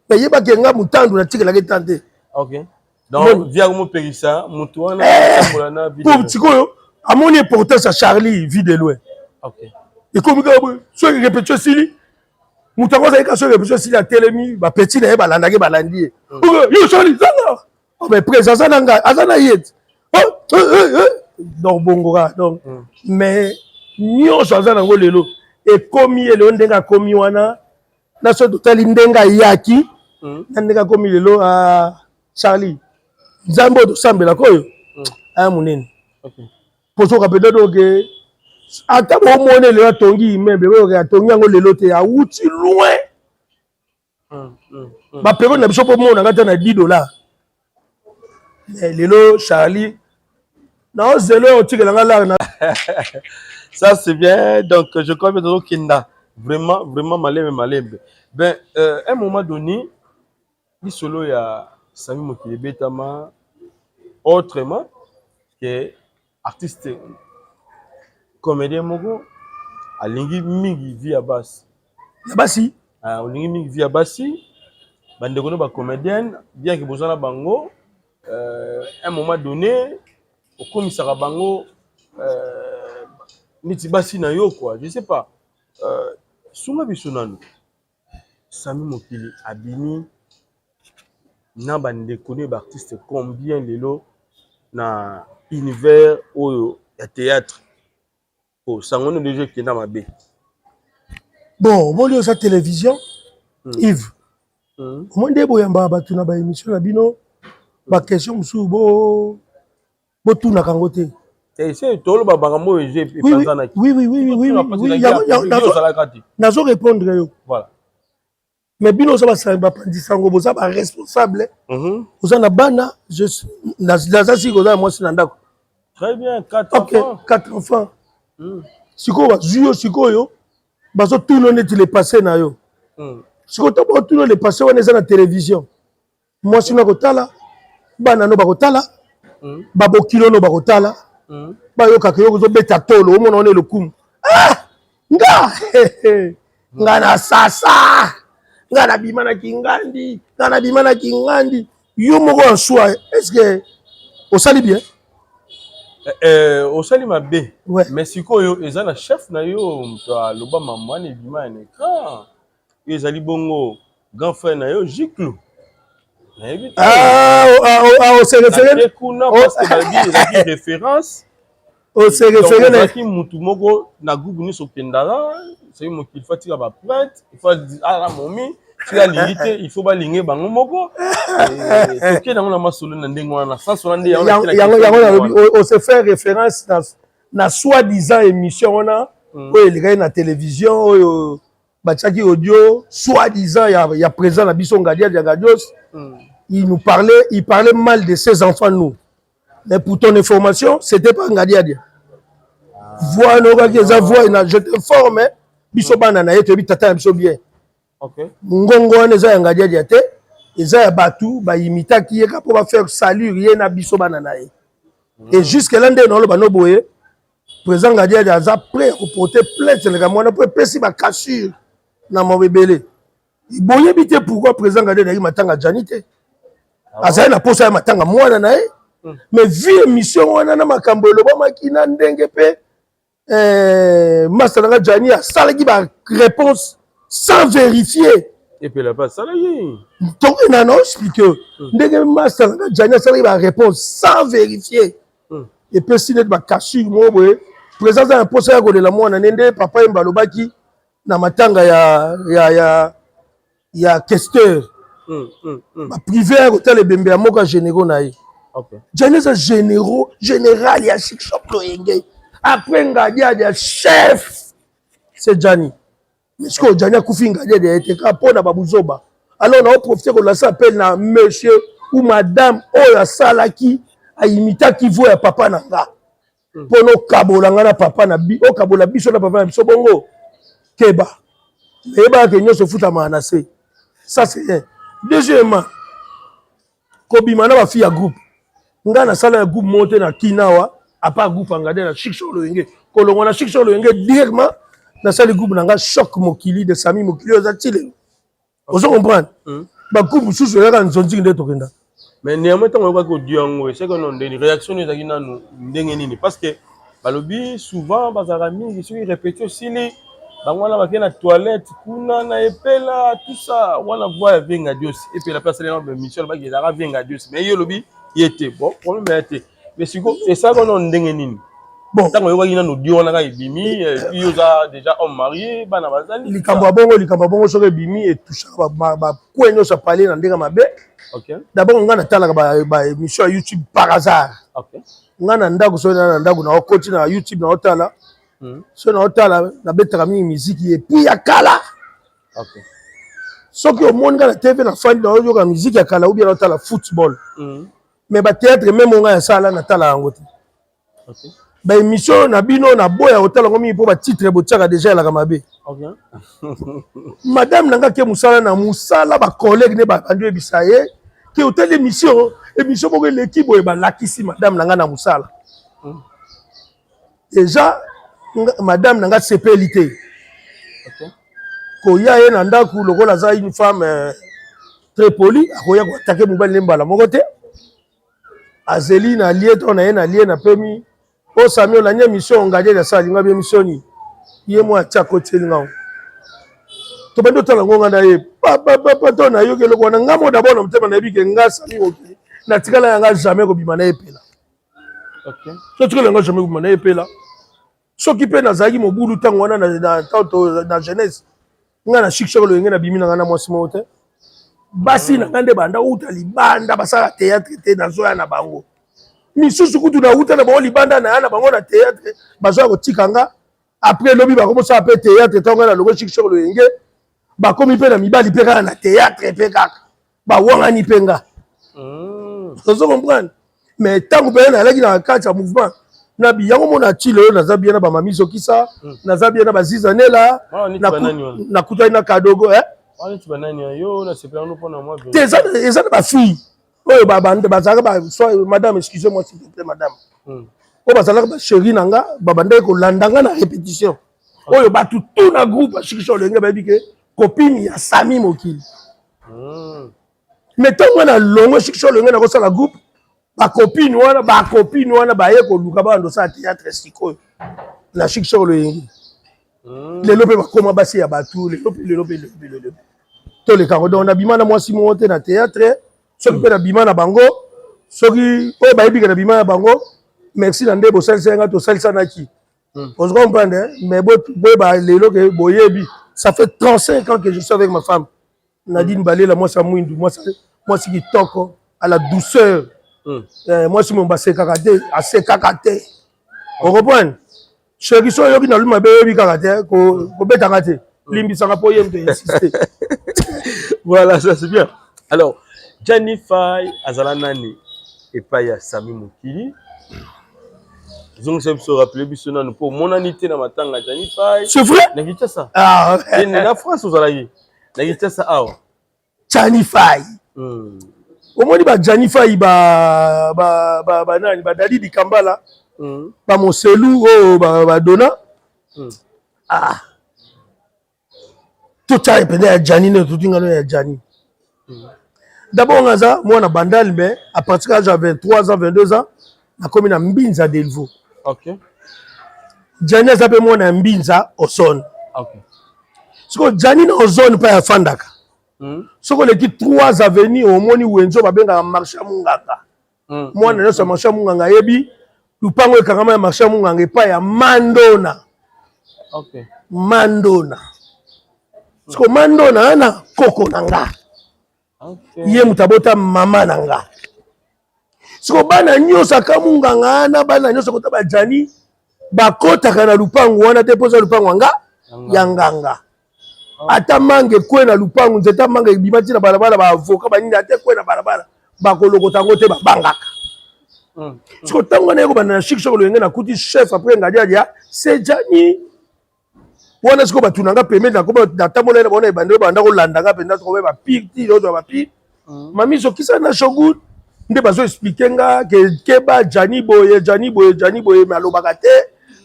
nayebaki nga mutandu natikelaka etante donc via mo perisa mutu wana na pour tikoyo amoni importance à Charlie vie de loin ekomi ka soki répétition sili mutu yango azalaki soki répétition sili atelemi bapeti na ye balandaki balandi ye yo Charlie zanga mais présence na ngai aza na ye donc bongoka donc mais nyonso aza nango lelo ekomi ye lelo ndenge akomi wana na so totali ndenge ayaki na ndenge akomi lelo a Charlie nzambe oyo tosambelaka oyo aya monene posoka peut-être oke ata bomone lelo atongi immeuble oyo atongi yango lelo te awuti loin baperiode na biso mpo monanga te na $10 lelo Charlie na ozelo oyo otikelanga lare na ça c'est bien donc je crois que dans Kinda vraiment malembe ben à un moment donné il solo ya Sami Mokili betama autrement que artiste comédien moko alingi mingi via basi alingi mingi via basi bande kono ba comédienne bien que bozana bango à un moment donné au commissariat bango niti basi na yo quoi je sais pas sunga bisonano Sami Mokili abini na bande kono ba artiste combien lelo na univers oyo ya théâtre sangono déjà qui na mabe bon bolio sa télévision Yves comment ndebo yamba batu na ba émission na bino ba question musu bo tuna kango te c'est tolo ba bangambo je panzana oui nazo répondre yo voilà mais bino ça ba pandisango bo ça ba responsable oza na bana je naza siko za moi sinandako très bien 4 enfants siko bazuyo sikoyo bazo tuno neti le passé na yo siko to bo tuno le passé wana eza na télévision moi sina kotala bana no bakotala babokilo no bakotala bayoka ke yozo beta tolo omona one le kum nga na sasa nga na bimana kingandi yo moko en soi est-ce que osali bien osali mabe mais sikoyo eza na chef na yo mto aloba mamwane bima na écran ezali bongo grand frère na yo Jiclo se référé parce que la référence se référé qui mutu moko na groupe ni sokendara c'est mo qu'il faut tirer ba prêtre il faut la momi tu as limité il faut ba linguer bango moko et que na masolo na ndengo na sans solande on se fait référence na soi-disant émission on oyo elekaki na télévision oyo batiaki audio soi-disant ya présent na biso Ngadia Diagadios il parlait mal de ses enfants nous mais pour ton information c'était pas Ngadia Dia voix nokaki eza voix je te forme biso bana na ye toyebi tata ya biso bien ngongo wana eza ya Ngadia Dia te eza ya batu bayimitaki ye ka po bafaire salut ye na biso bana na ye et jusque là nde naoloba no boye président Ngadia Dia aza prêt à porter plainte leka mwana po epesi bakassure na mobebele boyebi te pourquoi président Ngadia Dia matanga jani te azali na posa ya matanga mwana na ye mais vu émission wana na makambo elobamaki na ndenge mpe master nanga jani asalaki ba réponse sans vérifier et puis la passe salarié donc nano explique ndenge master nanga jani asalaki ba réponse sans vérifier et puis si net ba cassure mo boye présence na posa ya kolela mwana nende papa yemba lobaki na matanga ya questeur ba privé ya kotala ebembe ya moka généraux na ye jani eza général ya Shikshop Loyenge après Ngadia Dia chef c'est Jani mais ce que Jani akufi Ngadia Dia était ka pona babuzoba alors on a profité qu'on lance appel na monsieur ou madame oyo asalaki ayimitaki voix ya papa nanga pono kabola nga na papa na bi o kabola biso na papa na biso bongo keba eba ke nyoso futa manase ça c'est un deuxièmement kobima na bafille ya groupe nga na sala ya groupe monte na kinawa à part groupe engagé na Chic Show Loyenge kolongo na Chic Show Loyenge directement na sala groupe na nga choc mokili de Sami mokili oza tile ozo comprendre ba groupe sous ya kan zonzi nde tokenda mais néanmoins tant on va que diongo c'est que non des réactions les agina nous ndenge nini parce que balobi souvent bazara mingi sur répéter aussi les bangwana ba na toilette kuna na epela tout ça wana voix venga dios et puis la place là Michel ba gela venga dios mais yo lobi il était bon problème était mais c'est ça qu'on ndenge nini bon tant on va gina no dio na ka ibimi puis oza déjà homme marié bana bazali likambo bongo soke bimi et tout ça ba kwenyo sa parler na ndenge mabe. OK d'abord nga na tala ba émission YouTube par hasard. OK nga na ndako so na ndako na okoti na YouTube na otala so na otala na betaka mingi musique et puis ya kala. OK soki au monde nga na TV na fan na oyoka musique ya kala ou bien na otala football mais ba théâtre même nga ya sala na tala yango te. OK ba émission na bino na boya otala ngomi po ba titre botiaka déjà la kamabe. OK madame nanga ke musala na musala ba collègue ne ba bandu bisaye ke hôtel émission pour l'équipe et ba lakisi madame nanga na musala déjà madame nanga CPLité OK ko ya ye na ndaku lokola za une femme très polie akoya ko attaquer mobali lembala moko te azeli na lieto na ye na lie na pemi o Samuel la mission ngade ya sala ngabe mission ni ye mo atia côté ngao to bendo tala ngonga na ye pa to na yo ke lokona ngamo d'abord na mtema na bike ngasa ni oki na tikala yanga jamais ko bima na epela. OK so tikala yanga jamais ko bima na epela so ki pe na zaki mobulu tango wana na tanto na jeunesse nga na Chic Show Loyenge na bimi na na mwasi mote basi na ngande banda uta libanda basala théâtre te na zoya na bango misusu kutu na uta na bango libanda na bango na théâtre bazoya ko tikanga après lobi ba komo sa pe théâtre tango na logo Chic Show Loyenge ba komi pe na mibali pe kaka na théâtre pe kaka ba wanga ni penga ozo comprendre mais tango pe na alaki na kati ya mouvement na biyango mona chile na zabia na ba mamiso kisa na zabia na bazizanela na kuta na kadogo wani tu banani yo na sepela no pona moi bien eza ba fille oyo ba bande bazaka ba madame excusez-moi s'il vous plaît madame o bazalaka ba chérie nanga ba bande ko landanga na répétition oyo ba tout na groupe Chic Show Loyenge ba bike copine ya Sami mokili mais tango na longo Chic Show Loyenge na ko sala groupe ba copine wana ba ye ko luka ba ndo sa théâtre siko na Chic Show Loyenge lelo pe ba koma basi ya batu lelo pe to le kango don na bima na mwasi monte na théâtre soki pe na bima na bango soki o ba yebika na bima na bango merci na ndebo salisa nga to salisa na ki on se comprendre mais bo ba lelo ke boyebi ça fait 35 ans que je suis avec ma femme Nadine Balela moi ça mwindu moi si kitoko à la douceur moi si mon basse kakate assez kakate on comprend chéri so yoki na luma bebi kakate ko betanga te limbisanga po yemte insister. Voilà, ça c'est bien. Alors, Gianni Faye Azalanani et Paya Sami Mokili. Donc, ça me se rappeler, pour mon anité dans ma tanga Gianni Faye. C'est vrai? N'inquiète ça. Ah, c'est la France aux alliés. N'inquiète ça. Ah, Gianni Faye. Au moins, ba Gianni Faye, ba Dali di Kambala, ba Moselu, ba Dona. Ah. Tout ça est à Gianni, tout à Gianni. D'abord, moi, on a bandal, mais à partir de 23 ans, 22 ans, on a commis un Mbinza Delvaux. Ok. Gianni a appelé moi un Mbinza au son. Ok. Ce que Gianni n'a au zone pas à Fandaka. Ce que l'équipe 3 avenues au Moni Wenzo va bien à marché à Munganga. Moi, on a marché à Munganga. Ebi, nous parlons de carrément marché à Munganga et pas à Mandona. Ok. Mandona. Ce que Mandona, ana Koko Nanga. Yé mutabota mama nanga. Siko bana nyosa kamunganga na bana nyosa kota ba Gianni bakota kana lupangu wana te poza lupangu anga yanganga. Ata mange kwe na lupangu nzeta mange bimati na balabala ba avoka ba nini ate kwe na balabala bakolokota ngote ba bangaka. Siko tango na yeko bana Chic Show Loyenge na kuti chef après ngadi ya c'est Gianni. Wana siko batunanga pembe na ko na tamola na bona bande banda ko landanga penda ko ba pire ti lo ba pire mami so kisa na shogun nde bazo expliquer nga ke ba Jani boye mais alobaka te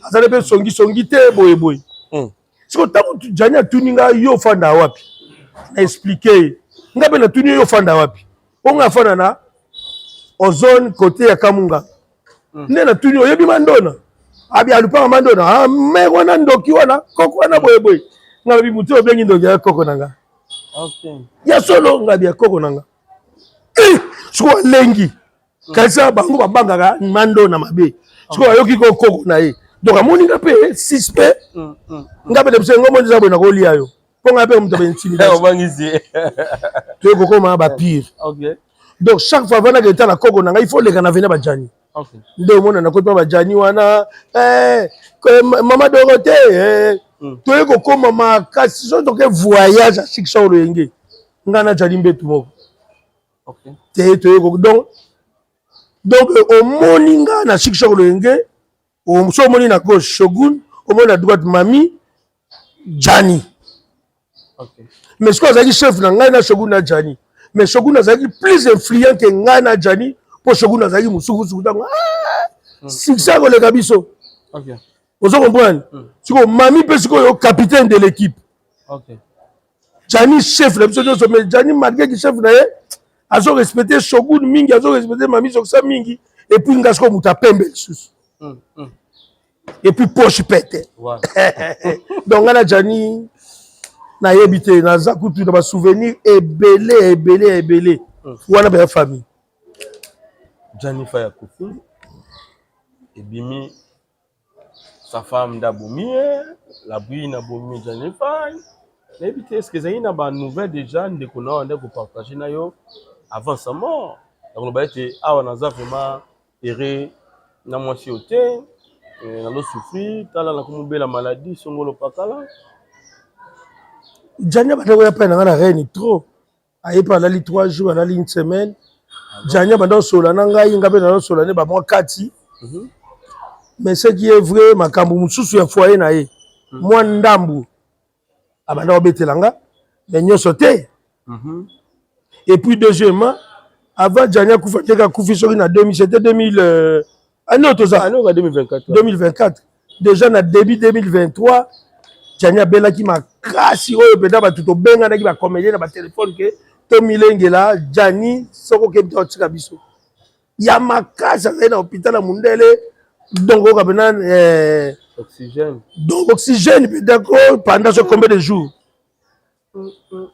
azali pe songi te boye siko tango Jani atuni nga yo fanda wapi na expliquer nga pe na tuni yo fanda wapi onga fanda na ozone côté ya Kamunga nde na tuni oyebi mandona abi alupanga mandona me wana ndoki wana koko wana boye nga bi mutu obengi ndoki ya koko nanga ya solo nga bi koko nanga siko lengi kaisa bango babangaka mandona mabe siko ayoki koko na ye donc amoni nga pe suspect nga pe de ngo mo za bona ko lia yo ponga pe mutu be intimidation obangisi to ko koma ba pire donc chaque fois vana que na koko nanga il faut les kana venir ba Jani nde mona na kota ba Jani wana mama Dorothée to ko koma makasi so donc voyage à Chiksao lo yenge ngana Jani mbetu moko te to ko donc au moninga na Chiksao lo yenge o so moni na gauche Shogun au moni na droite Mami Jani mais ce que azaki chef na ngai na Shogun na Jani mais Shogun azaki plus influent que ngai na Jani pour Shogun azaki musuku tango succès ko le kabiso vous comprenez siko Mami pe siko yo capitaine de l'équipe Jani chef la biso mais Jani malgré que chef na ye azo respecter Shogun mingi azo respecter Mami soksa mingi et puis ngasko muta pembe lisusu et puis poche pète donc ngana Jani na yebite na zakutu na ba souvenir ebele wana ba famille Jani Faya Kufi ebimi sa femme d'Aboumi la bouille na Boumi Jani Faya yebite est-ce que ça y na ba nouvelle déjà ndeko na on ko partager na yo avant sa mort donc ba été awa na za vraiment erré na mwasi ote na lo souffrir tala na kumbe la maladie songolo pakala Jani banda ya pena na reine trop aye pa la 3 jours na une semaine Jani banda sola na ngai ngabe na sola ne ba mois 4 mais ce qui est vrai makambu mususu ya foyer na ye moi ndambu abanda obetelanga mais nyoso te et puis deuxièmement avant Jani akufa teka kufi sori na 2000 c'était 2000 année otoza 2024 déjà na début 2023 Jani abelaki makasi oyo peda batu to benga na ki ba comédien na ba téléphone ke to milengela Jani soko ke bito tika biso ya makasi na hôpital na Mundele donc ka bena oxygène donc oxygène peut-être pendant ce combien de jours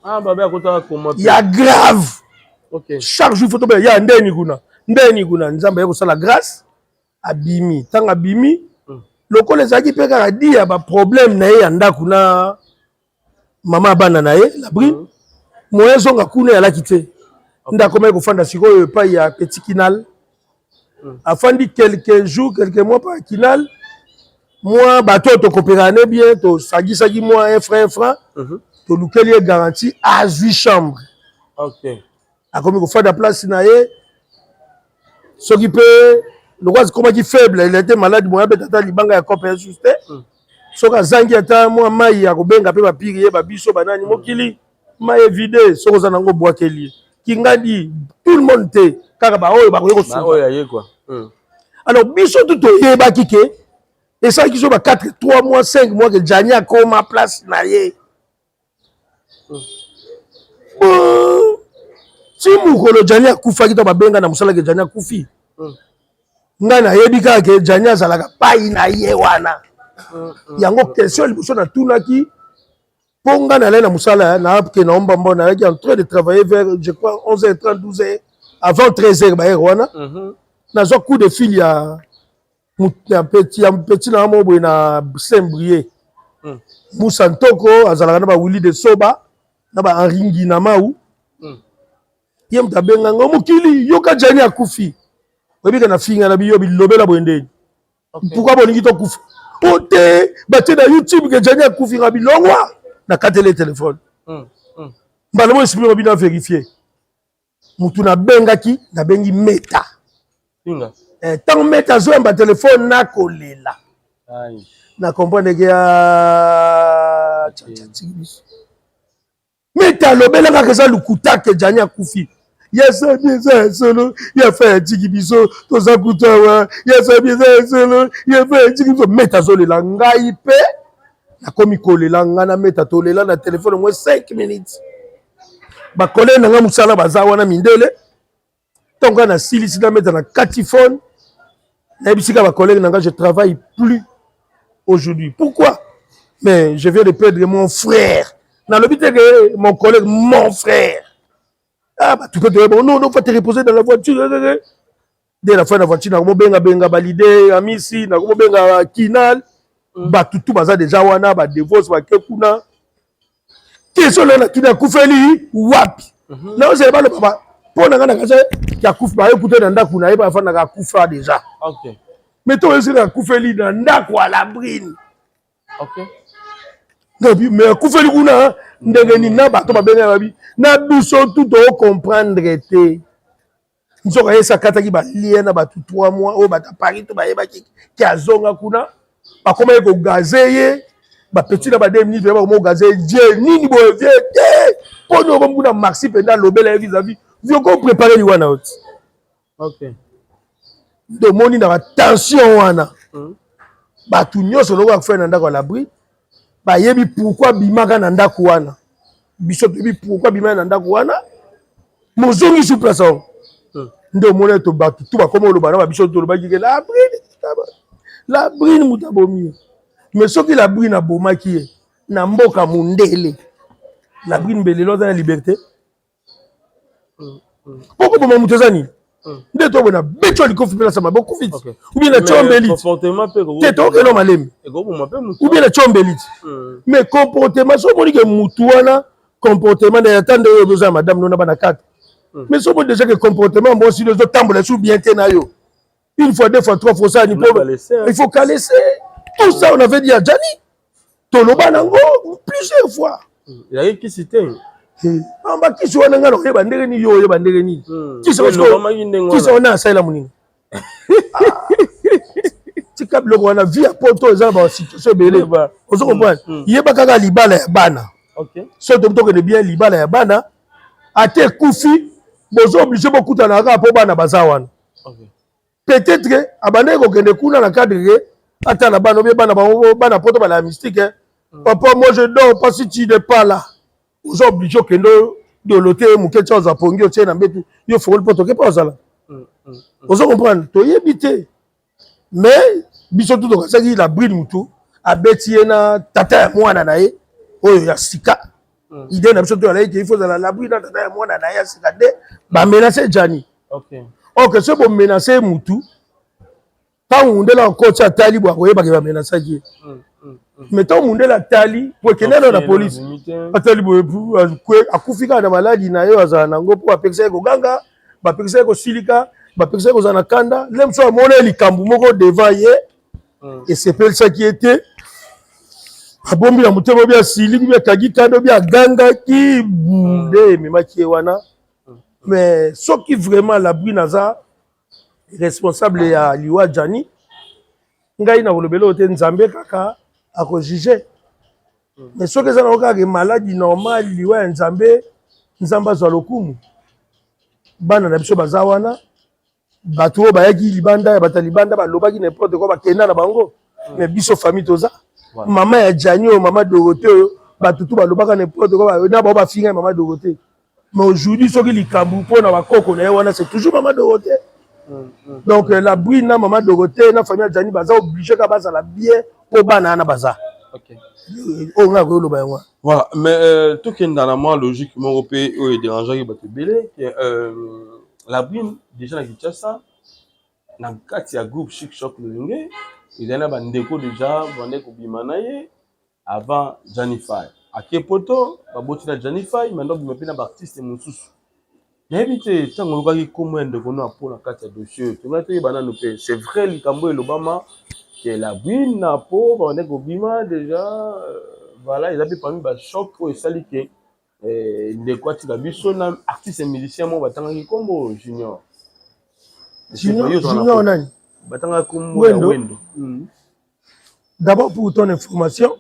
baba akota comment ya grave OK chaque jour photo ya ndeni kuna nzamba ya kosala grâce abimi tanga abimi lokola ezalaki mpe kaka di ya baproblème na ye ya ndako na mama bana na ye labri moyen zonga kuna yalaki te nde akomaki kofanda sikoyo epai ya petit Kinal afandi quelques jours quelques mois par Kinal moi bato tokopera ne bien tosagisaki moi un franc tolukeli ye garantie à 8 chambres akomi kofanda place na ye soki mpe le roi comment qui faible il était malade moi betata libanga ya cope juste soka zangi ata moi mai ya kobenga pe ba piri ba biso banani mokili mai vide soko za nango boakeli kingadi tout le monde te kaka ba oyo ba ko so oyo aye quoi alors biso tout oyeba kike et ça qui so ba 4 3 mois 5 mois que Jani a koma place na ye si mukolo Jani akufaki to ba benga na musala ke Jani akufi nga na yebi kaka ke Jani azalaka pai na ye wana yango question liboso na tunaki mpo nga na na musala na ke na omba mbona yaki en train de travailler vers je crois 11h30 12h avant 13h ba wana na zo coup de fil ya petit na mo boy na Saint-Brieuc Musantoko azalaka na ba Willy de Soba na ba Henri na Mau yem tabenga ngo mukili yoka Jani akufi oyebi na finga na biyo bilobela boyendeni pourquoi bolingi to kufa ote bate na YouTube ke Jani akufi nga bilongwa na katele téléphone mbala mo esipimo bina vérifier mutu na bengaki na bengi meta finga tant meta zo mba téléphone na kolela na comprendre que meta lobela ka kesa lukuta ke Jani akufi ya sabi eza solo ya fa ya tiki biso toza kutawa ya sabi eza solo ya fa ya tiki biso meta zolela ngai pe nakomi kolela nga na meta tolela na telefone moi 5 minutes bakole na nga musala baza wana mindele tonga na silisi na meta na katifone na bisika bakole na nga je travaille plus aujourd'hui pourquoi mais je viens de perdre mon frère dans le but que mon collègue mon frère ah bah tu peux te bon non faut te reposer dans la voiture dès la fin de la voiture na ko benga validé amisi na ko benga kinal ba tout baza déjà wana ba divorce ba kekuna question là kina kufeli wapi na c'est pas le papa pour na kana kaza ya kufa ba écouter na ndaku na ba fa na ka kufa déjà OK mais toi aussi na kufeli na ndaku à la brine OK mais kufeli kuna ndenge ni na bato babenga babi na biso tout o comprendre te nzoka yesa kataki ba lien na bato 3 mois o bata Paris to bayeba ki azonga kuna bakoma ko gazeye ba petit na ba 2 minutes ba ko gazeye je nini bo vie te pono bo muna maxi pendant lobela vis-à-vis vous ko préparer li wana ot OK de moni na tension wana bato nyonso loko akufena na ndako l'abri ba yebi pourquoi bimaka na ndako wana biso yebi pourquoi bimaka na ndako wana mozongi sous place ndo mona to bato tout ba comme lo bana ba biso to lo ba kike la brine mutabomi mais soki la brine abomaki na mboka mundele la brine belelo za liberté pourquoi boma mutozani nde to bona becho likofi pela sama beaucoup vite ou bien la chombeli comportement pe ko te to ke no malemi ou bien la chombeli mais comportement so moni ke mutu wana comportement de attendre yo besoin madame nona bana 4 mais so bon déjà que comportement bon si les autres tambola sous bien te na yo une fois 2 fois 3 fois ça ni il faut caresser tout ça on avait dit à Johnny toloba nango plusieurs fois il a qui cité on va qui soit ngana ko yeba ndenge ni yo yeba ndenge ni qui soit on a ça la munini tika bloko wana via poto za ba situation belé ozo comprendre yeba kaka libala ya bana OK so to que de bien libala ya bana ate kufi bozo obligé bokuta na ka po bana bazawana OK peut-être que abandé ko kende kuna na cadre ata na bana obi bana poto ba la mystique papa moi je dors pas si tu n'es pas là ozo obligé kendo de loter mukecha za pongi otie na mbetu yo fongoli poto ke pa ozala ozo comprendre to yebité mais biso tout ka saki la bride mutu abeti na tata ya mwana na ye oyo ya sika idée na biso to ala il faut la bride na tata ya mwana na ye ya sika de ba menacer Jani OK OK c'est bon menacer mutu tant mundela ko tsa tali bwa ko yeba ke ba menacer ki mais tant mundela tali pour que na la police atali bo akufika na maladi na yo azana nango pour apekisa ko ganga ba pekisa ko silika ba pekisa ko zana kanda lem so amona likambu moko devant ye et c'est pour ça qui était abombi na mutemo bia siliki bia kagi kando bia ganga ki bunde memaki wana mais ce qui vraiment la brinaza responsable ya liwa Jani ngai na kolobelo ote nzambe kaka ako juger mais ce que ça na ka maladie normale liwa ya nzambe nzamba za lokumu bana na biso bazawana bato bayaki libanda ya batalibanda balobaki n'importe quoi bakenda na bango mais biso famille toza mama ya Jani o mama Dorothée bato tout balobaka n'importe quoi na ba finga mama Dorothée mais aujourd'hui ce qui likambu pour na bakoko na wana c'est toujours maman Dorothée donc la brine na maman Dorothée na famille Jani baza obligé ka baza la bien pour bana na baza OK on a ko lo ba yango voilà mais tout qui est dans la moi logiquement européen ou dérangeant qui bato belé la brine déjà na Kinshasa na kati ya groupe Chic Choc Lolenge il y a ba ndeko déjà bande ko bimana ye avant Janify ake poto baboti na Janify maintenant bimepe na artiste mususu yebite tango lokaki komwe ndeko no apona kati ya dossier tumate banano pe c'est vrai likambo elobama que la brine na po bande ko bima déjà voilà ils avaient parmi ba choc pour esali que ndeko atika biso na artiste musicien mo batanga ki kombo junior nani batanga kombo ya Wendo d'abord pour ton information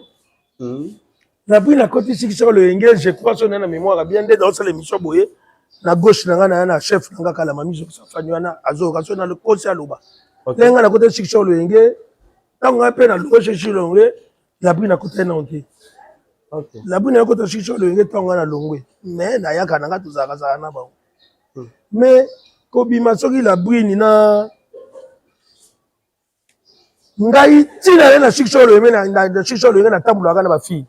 la brine à côté si sur le Engel je crois son na mémoire bien dans l'émission boye na gauche na na chef na kala mamizo sa fanywana azoka so na le kosi aloba lenga na côté chicho loyenge tango pe na gauche chicho loyenge la bri na côté na onti la bri na côté chicho loyenge tango na longwe mais na yaka na tuzaka za na ba mais ko bima soki la bri ni na ngai tina na chicho loyenge na chicho loyenge na tambula na ba fille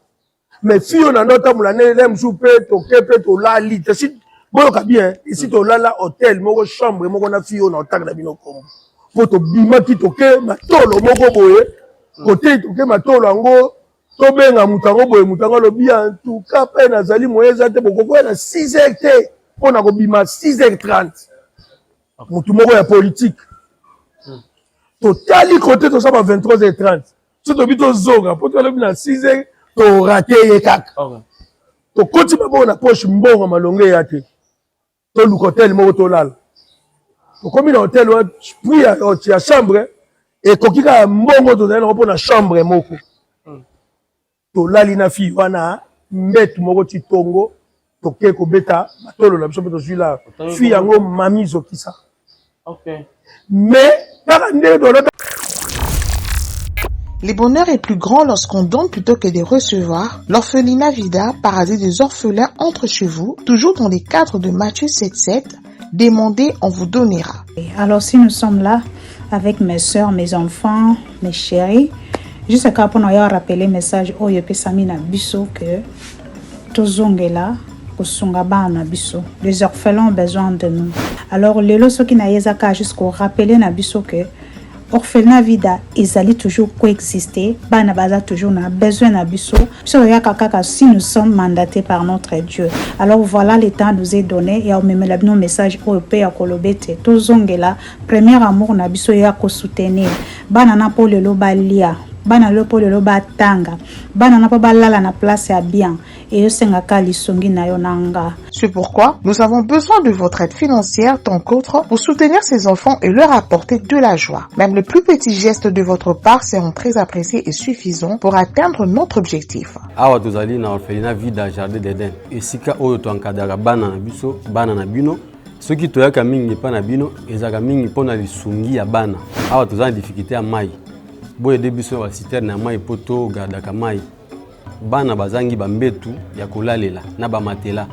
mais fille on a notre tambula ne lem soupe to kepe to la lit si boyoka bien ici to lala hôtel moko chambre moko na fille na otaka na bino kombo po to bima ki to ke matolo moko boye côté to ke matolo yango to benga mutango boye mutango lobi en tout cas pe nazali moyeza te bokoko na 6h te pona ko bima 6h30 mutu moko ya politique to tali côté to saba 23h30 so to bito zoga po to lobi na 6h to raté ye kaka to koti babo na poche mbongo malonge ya te to lu hotel moko to lala to komi na hotel wa prix ya chambre et kokika mbongo to na ko na chambre moko to lali na fi wana mbetu moko ti tongo to ke ko beta matolo na biso to zila fi yango mamizo kisa mais para ndé do Le bonheur est plus grand lorsqu'on donne plutôt que de recevoir. L'orphelinat Vida, paradis des orphelins, entre chez vous, toujours dans les cadres de Matthieu 7,7. Demandez, on vous donnera. Alors si nous sommes là avec mes soeurs, mes enfants, mes chéris, juste pour nous rappeler le message au Samina Bisso que Tozongela, Kusungabana Bisso, les orphelins ont besoin de nous. Alors le loso qui n'a yezaka jusqu'au rappeler na Bisso que orphelinat Vida, ils allaient toujours coexister. Bana baza toujours na besoin na biso. Si nous sommes mandatés par notre Dieu. Alors voilà, le temps nous est donné. Et on met le message au pays à Kolobete. Tozongela, premier amour na biso ya ko soutenir. Bana na po le lobalia. Bana lopo le loba tanga. Bana na po balala na place ya bien. Et sengaka lisongi na yonanga. C'est pourquoi nous avons besoin de votre aide financière tant qu'autre pour soutenir ces enfants et leur apporter de la joie. Même les plus petits gestes de votre part seront très appréciés et suffisants pour atteindre notre objectif. Awa tozali na orphelinat Vida Jardin d'Eden. Esika oyo to encadrera bana na biso, bana na bino. Soki toyaka mingi pa na bino, ezaka mingi pona lisungi ya bana. Awa tozali na difficulté ya mai. Boye de biso ba citerne na mai poto gardaka mai. Bana bazangi bambetu ya kolalela na ba matela.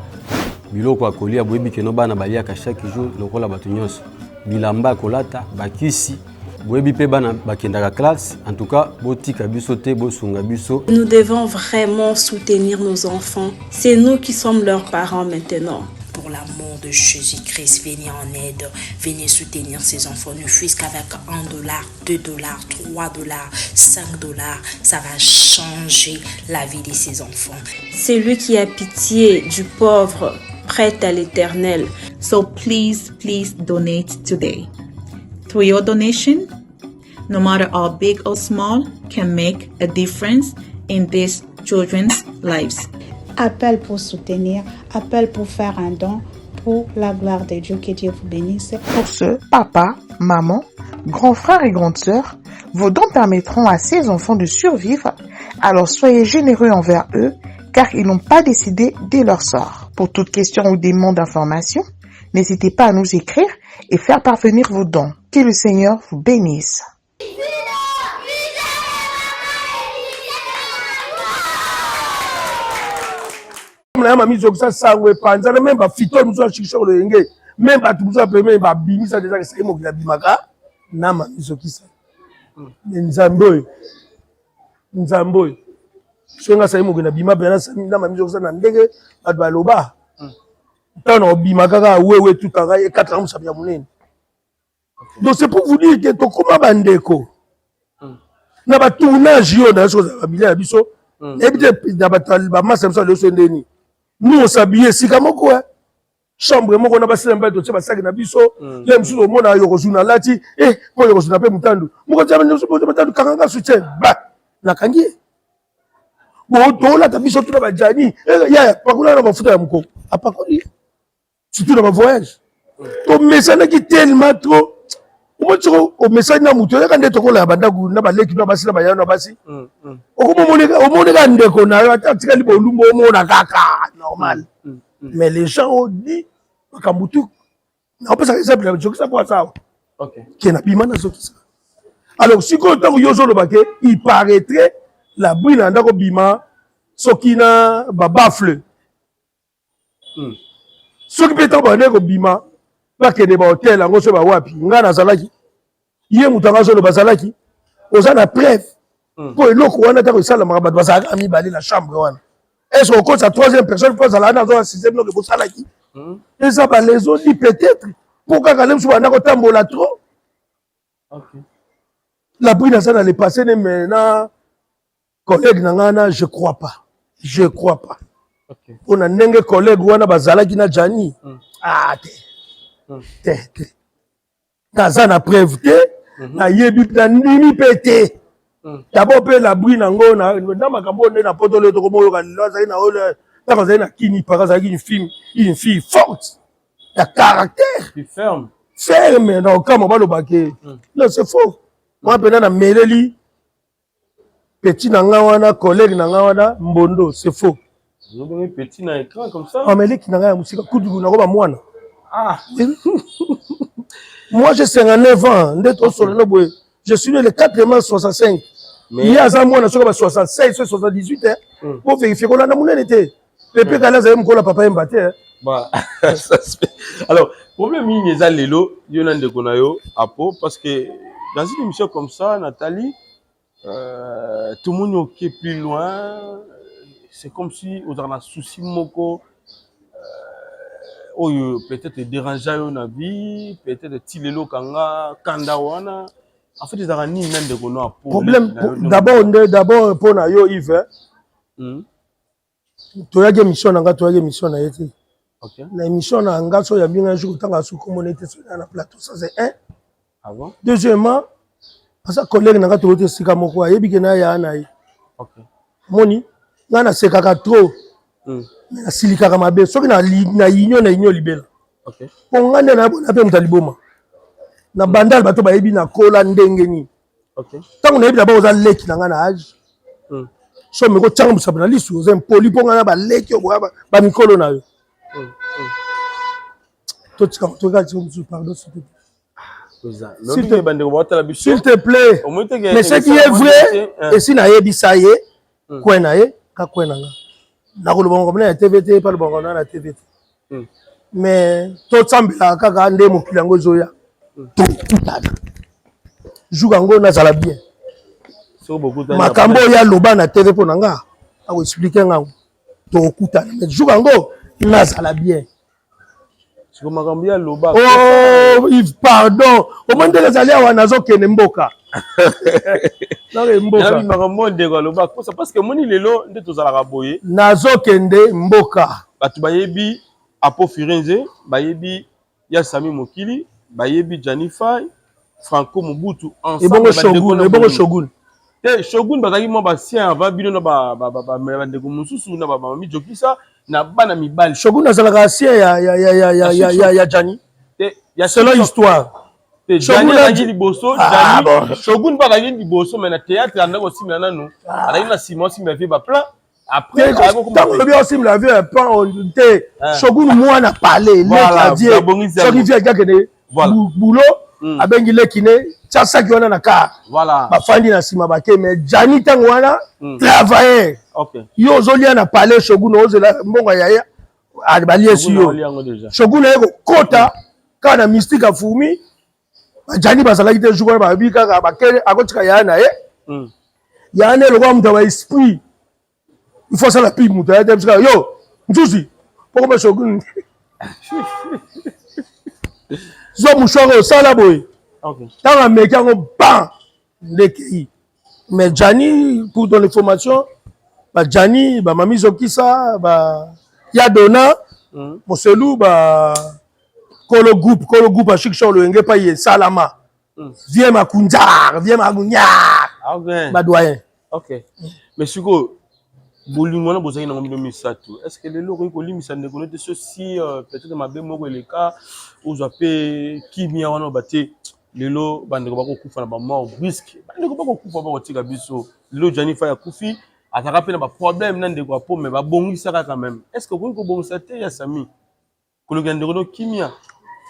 Biloko ya kolia boyebi keno bana baliaka chaque jour lokola bato nyonso. Bilamba kolata bakisi boyebi pe bana bakendaka classe. En tout cas, botika biso te bosunga biso. Nous devons vraiment soutenir nos enfants. C'est nous qui sommes leurs parents maintenant. Pour l'amour de Jésus-Christ, venez en aide, venez soutenir ces enfants, ne fût-ce qu'avec $1, $2, $3, $5, ça va changer la vie de ces enfants. C'est lui qui a pitié du pauvre, prête à l'Éternel. So please donate today. Through your donation, no matter how big or small, can make a difference in these children's lives. Appel pour soutenir, appel pour faire un don pour la gloire de Dieu. Que Dieu vous bénisse. Pour ce, papa, maman, grands frères et grandes sœurs, vos dons permettront à ces enfants de survivre. Alors soyez généreux envers eux, car ils n'ont pas décidé de leur sort. Pour toute question ou demande d'information, n'hésitez pas à nous écrire et faire parvenir vos dons. Que le Seigneur vous bénisse. na mamizo kusa sangwe panza na memba fito muzo shikisho loyenge memba tumuzo peme ba bimisa deja ke mo kila bimaka na mamizo kisa nzamboy songa sa mo kina bima bena na mamizo kusa na ndenge badwa loba tano bimaka ka wewe tutaka e 4 ans sabia munene. Donc c'est pour vous dire que to koma bandeko na ba tournage yo na so za babila biso ebite na ba massa msa le so ndeni. Nous on s'habille si comme quoi chambre moko na basela mbato tse basaki na biso le msuzo mona yo kozuna lati ko yo kozuna pe mutandu moko tsa bana msuzo mutandu kanga soutien ba na kangi bo dola ta biso tuna bajani ya pakula na bafuta ya mko apakoli surtout dans ma voyage to mesana ki tellement trop o message na muto ya kande to kola banda ku na baleki na basila bayana basi omoneka ndeko na yo atika libo lumbo omona kaka normal mais les gens ont dit makambutu na opesa exemple na Zokisa kwa sawa OK qui na bima na Zokisa alors si ko tango yo zolo baké il paraîtrait la brune ndako bima soki na ba bafle soki peta ba ndeko bima ba kende ba hotel ngo so ba wapi nga na zalaki ye mutanga zolo bazalaki oza na preuve pour eloko wana ta ko sala maka ba zalaka ami bali la chambre wana est-ce qu'on compte sa troisième personne pour ça là dans la sixième donc pour ça là qui et ça va les autres peut-être pour quand même soit na ko tambola trop OK la brune ça dans le passé maintenant collègue nangana je crois pas OK on a ndenge collègue wana bazala ki na Jani ah te kaza na preuve te na yebi na ndimi pété d'abord pe la brune ngo na makambo ne na poto le to ko moyo ka loza ina ole ta kaza ina kini pa kaza une fille forte ya caractère ferme na okama ba lo baké non c'est faux moi pena na meleli petit na nga wana collègue na nga wana mbondo c'est faux un petit na écran comme ça ameleki na nga ya musika kudu na ko ba mwana ah moi j'ai 59 ans ndeto solo no boy je suis né le 4 mars 65 il y a ça moi na soka ba 76 78 pour vérifier qu'on a na munene te pepe kala za mkola papa mbate bah alors problème ni eza lelo yo na ndeko na yo apo parce que dans une émission comme ça Nathalie tout le monde est plus loin c'est comme si on a un souci moko peut-être déranger na vie peut-être tilelo kanga kanda wana en fait ils ont ni même de kono problème d'abord pour na yo Yves to ya émission na nga to ya émission na yete OK na émission na nga so ya binga jour tanga su communauté sur na plateau ça c'est un avant deuxièmement parce que collègue na nga to te sika moko ayebi ke na ya na yi OK moni nga na sekaka trop na silikaka mabe soki na union libela OK po nga nde na bona pe mutaliboma na bandal bato bayebi na kola ndenge ni OK tango na yebi d'abord oza leki na nga na âge so me ko tanga musaba na lisu oza impoli po nga na ba leki ba mikolo na yo to tika to ga tiko pardon s'il te plaît mais ce qui est vrai et si na yebi ça y est quoi na ye ka quoi na nga na ko lobongo na TVT pas lobongo na TVT mais to tsambela kaka nde mokili ngo zoya to kutana jugango na zala bien makambo ya loba na TV po nanga a expliquer nga to kutana mais jugango na zala bien siko makambo ya loba oh Yves pardon au moins de les aller à nazo kene mboka na makambo ndeko loba parce que moni lelo nde tozala boye nazo kende mboka batu bayebi Apo Firenze bayebi ya Sami Mokili bayebi Janify Franco Mobutu ensemble ebongo shogun shogun bazaki mo ba sien avant bino na ba ndeko mususu na ba mami Jokisa na bana mibali shogun azalaka sien ya Jani c'est leur histoire Shogun azaki liboso Jani shogun bazaki liboso mais na théâtre andako simela nanu azaki na Simon simela vie ba plan après quand bien aussi la vie pas on te shogun moi na parler les dieu ce qui vient gagner boulot abengi lekine tsa ki wana na car voilà ba fandi na sima bake mais Jani tango wana travailler OK yo zolia na parler shogun ozela mbonga yaya alibalie si yo shogun eko kota kana mystique afumi Jani bazala ki te jour ba bika ba kele akotika yana yana le roi mutawa esprit il faut ça la pile mutawa yo nzuzi pourquoi shogun zo mushoro sala boy dans la mécanique ban les mais Jani pour ton information ba Jani ba mami Zokisa ba ya dona Moselu ba kolo groupe à chic show le ngé pa ye salama viens ma kunjar viens ma gunyar OK ba doyen OK mais siko bolingo na bozaki na ngombi misato est-ce que le loko ko limisa ne konote ceci peut-être ma be moko le cas où j'appelle kimia wana baté lelo bandeko bako kufa na ba mort brusque bandeko bako kufa ba kotika biso lelo Janify ya kufi ataka pe na ba problème na ndeko apo mais ba bongisa quand même est-ce que ko bongisa te ya Sami Koloka ndeko kimia.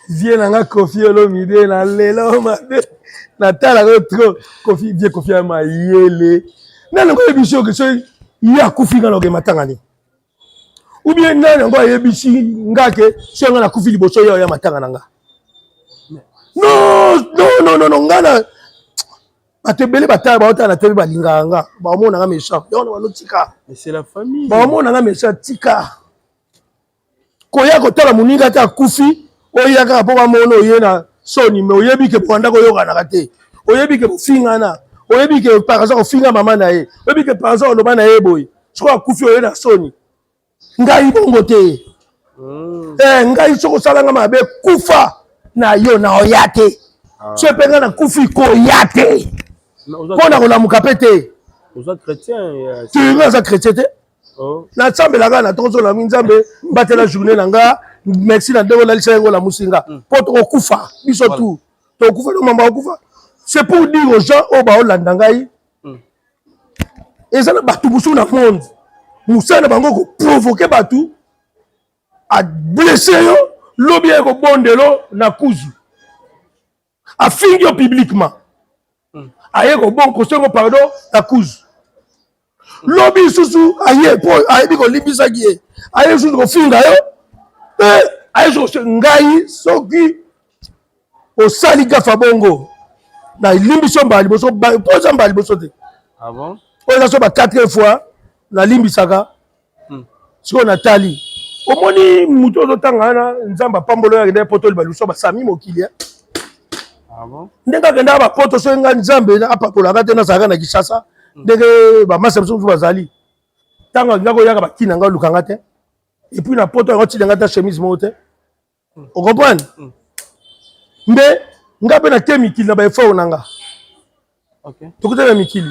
Vie nanga Kofi Olomide na lelo made. Na tala ko trop Kofi vie Kofi ma yele. Na ngo ebiso ke so ya kufinga no ke matangani. Ou bien na ngo ebisi ngake so nga na kufi liboso ya matanga nanga. Non, ngana batebele batala baota na tebe balinga nga. Ba omona nga méchant. Yo na balotika. Mais c'est la famille. Ba omona nga méchant tika. Koya kotala muninga ta kufi oya ka po ba mono yena soni me oyebi ke panda ko yoka na kate. Oyebi ke fingana. Oyebi ke par exemple finga mama na ye. Oyebi ke par exemple loba na ye boy. Je crois kufi oyena soni. Ngai bongo te. Ngai soko salanga mabe kufa na yo na oyate. So penga na kufi ko yate. Pona ko la mukapete. Vous êtes chrétien. Tu es chrétien. Na nzambe la na tozo la nzambe mbate la journée nanga merci na ndeko la lisa ngo la musinga po to kufa biso tout to kufa no mamba kufa c'est pour dire aux gens au ba olanda ngai ezana batu busu na monde musana bango ko provoquer batu a blesser yo lobi ko bondelo na kuzu a fingi publiquement aye ko bon ko sengo pardon na kuzu lobi susu aye po aye biko limbisa gie aye susu ko finga yo aye susu ngai soki o sali gafa bongo na limbiso mbali boso poza mbali boso te. Ah bon? O so ba 4 fois na limbisaka siko na tali omoni muto zo tangana nzamba pambolo ya ngende poto libaluso ba sami mokili. Ah bon? Ndenga kenda ba poto so nga nzambe na apakola kate na saka na Kishasa. Ndenge ba masa biso bazali tanga ngako yaka bakina nga lukanga te et puis na poto ngoti nga ta chemise mote on comprend mbe ngabe na te mikili na ba effort nanga OK tokuta na mikili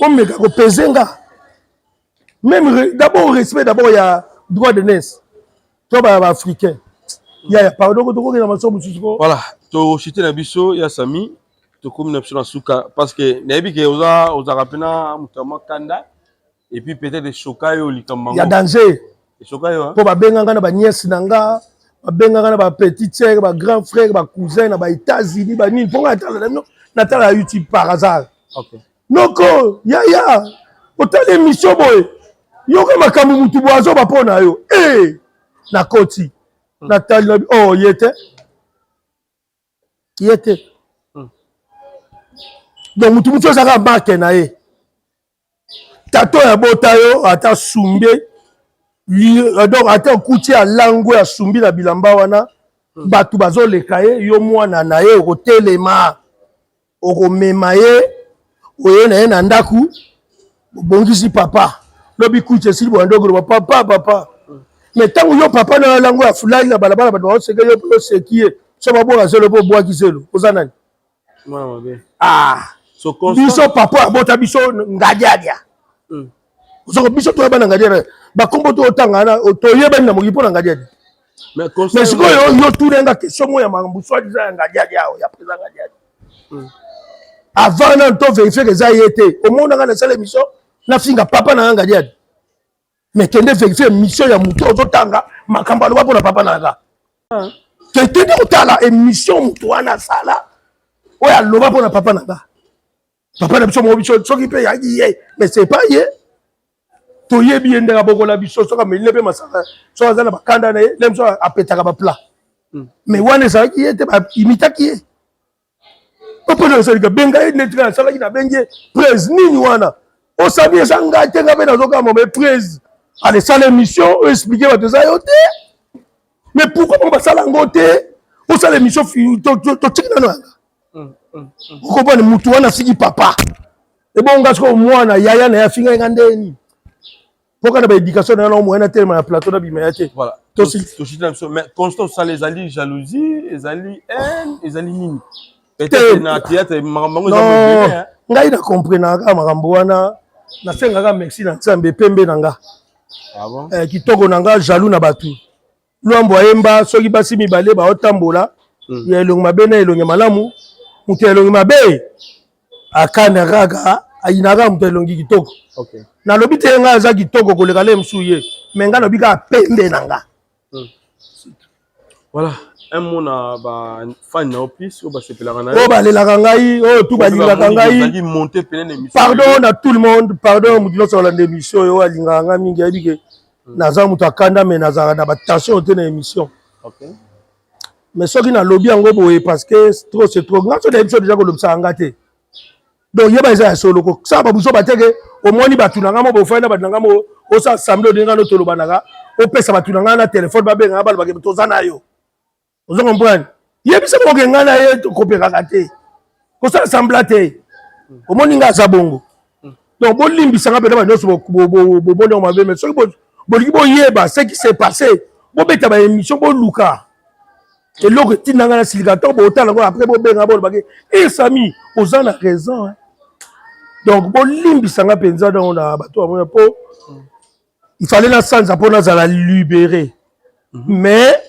on meka ko pesenga même d'abord respect d'abord ya droit de naissance to ba africain ya pardon ko to ko na maso musuko voilà to chité na biso ya sami to comme na suka parce que nayebi ke oza rapena mutama kanda et puis peut-être des chokayo likambango ya danger chokayo po ba benganga na ba nièce nanga ba benganga na ba petite sœur ba grand frère ba cousin na ba États-Unis ba nini ponga na tala YouTube par hasard. OK noko ya otale mission boy yo ka makambu mutu boazo ba pona yo na koti na tala oh yete donc mutu mutu saka marque na ye tato ya bota yo ata sumbe donc ata kuti ya lango ya sumbi na bilamba wana batu bazoleka ye yo mwana na ye okotelema okomema ye oye na ye na ndaku obongisi papa lobi kuti esili bwandoko papa mais ntango yo papa na lango ya fulali na balabala bato baoseke yo mpo oseki ye so baboka zelo mpo obwaki zelo oza nani biso papa abota biso ngadiadia ozoko biso toyebana ngadiadia bakombo to otangana toyebani na moki mpo na ngadiadia mais sikoyo yo tunenga question mo ya makambo soi-disant ya ngadiadia ya président ngadiadia avant na to vérifier que eza ye te omonanga na sala émission nafinga papa na ngadiadia mais kende vérifier mission ya moto ozotanga makambo aloba mpo na papa na nga ketende otala émission moto wana asala oyo aloba mpo na papa na nga papa na biso mo biso soki mpe yaki ye mais c'est pas ye toyebi ye ndenge abokola biso soki amelile mpe masaka soki aza na bakanda na ye le biso apetaka baplat mais wana ezalaki ye te baimitaki ye opona esalika benga ye netika asalaki na bengi ye prese nini wana osabi eza ngai te nga mpe nazokama me prese alesala émission oexplike bato eza yo te mais pourquoi bango basala yango te osala émission totiki nano yanga okopane mutu wana afiki papa ebonga siko mwana yaya na ye afinga yenga ndeni mpoka na baéducation na yana omwena telema na plateau na bima ya te voilà mais constant osala ezali jalousie ezali haine ezali nini peut-être na théâtre makambo eza mobele ngai na comprenaka makambo wana nasengaka merci na nzambe pembe na nga kitoko na nga jaloux na bato lwambo ayemba soki basi mibale baotambola ya elongi mabe na elongi malamu mutu ya elongi mabe akanda kaka ayinaka mutu ya elongi kitoko nalobi te nga aza kitoko koleka le mosusu ye me nga nalobi kaka pembe na nga Voilà, un mot na ba fan na plus ou ba sepelaka na. Oh balelaka ngai, oh tout balingaka ngai. Monter plein émission. Pardon à tout le monde, pardon mutu nyonso na émission yo alingaka ngai mingi yebi ke naza mutu akanda mais nazala na ba tension te na émission. OK. Mais soki na lobby yango boye parce que c'est trop nga so na émission déjà ko lobisa nga te. Donc yeba eza ya solo ko ça ba buso bateke au moins ni batunanga mo bofana batunanga mo o sa assemblée de ngano tolo banaka o pesa batunanga na téléphone ba benga ba ba to zana yo. Vous comprenez? Yebisa mo ke ngana ye ko peka te. Ko sa assemblée te. Au moins nga za bongo. Donc bon limbisa nga pena ba nyonso bo bonde ma be mais soki bo yeba ce qui s'est passé. Bo beta ba émission bo luka. Et l'autre tinanga na siligateur bo otala ngo après bo benga bo ba ke eh Sami, aux en a raison hein. Donc bon limbisa nga penza dans na bato amona po il fallait la sanza pour nous la libérer. Mais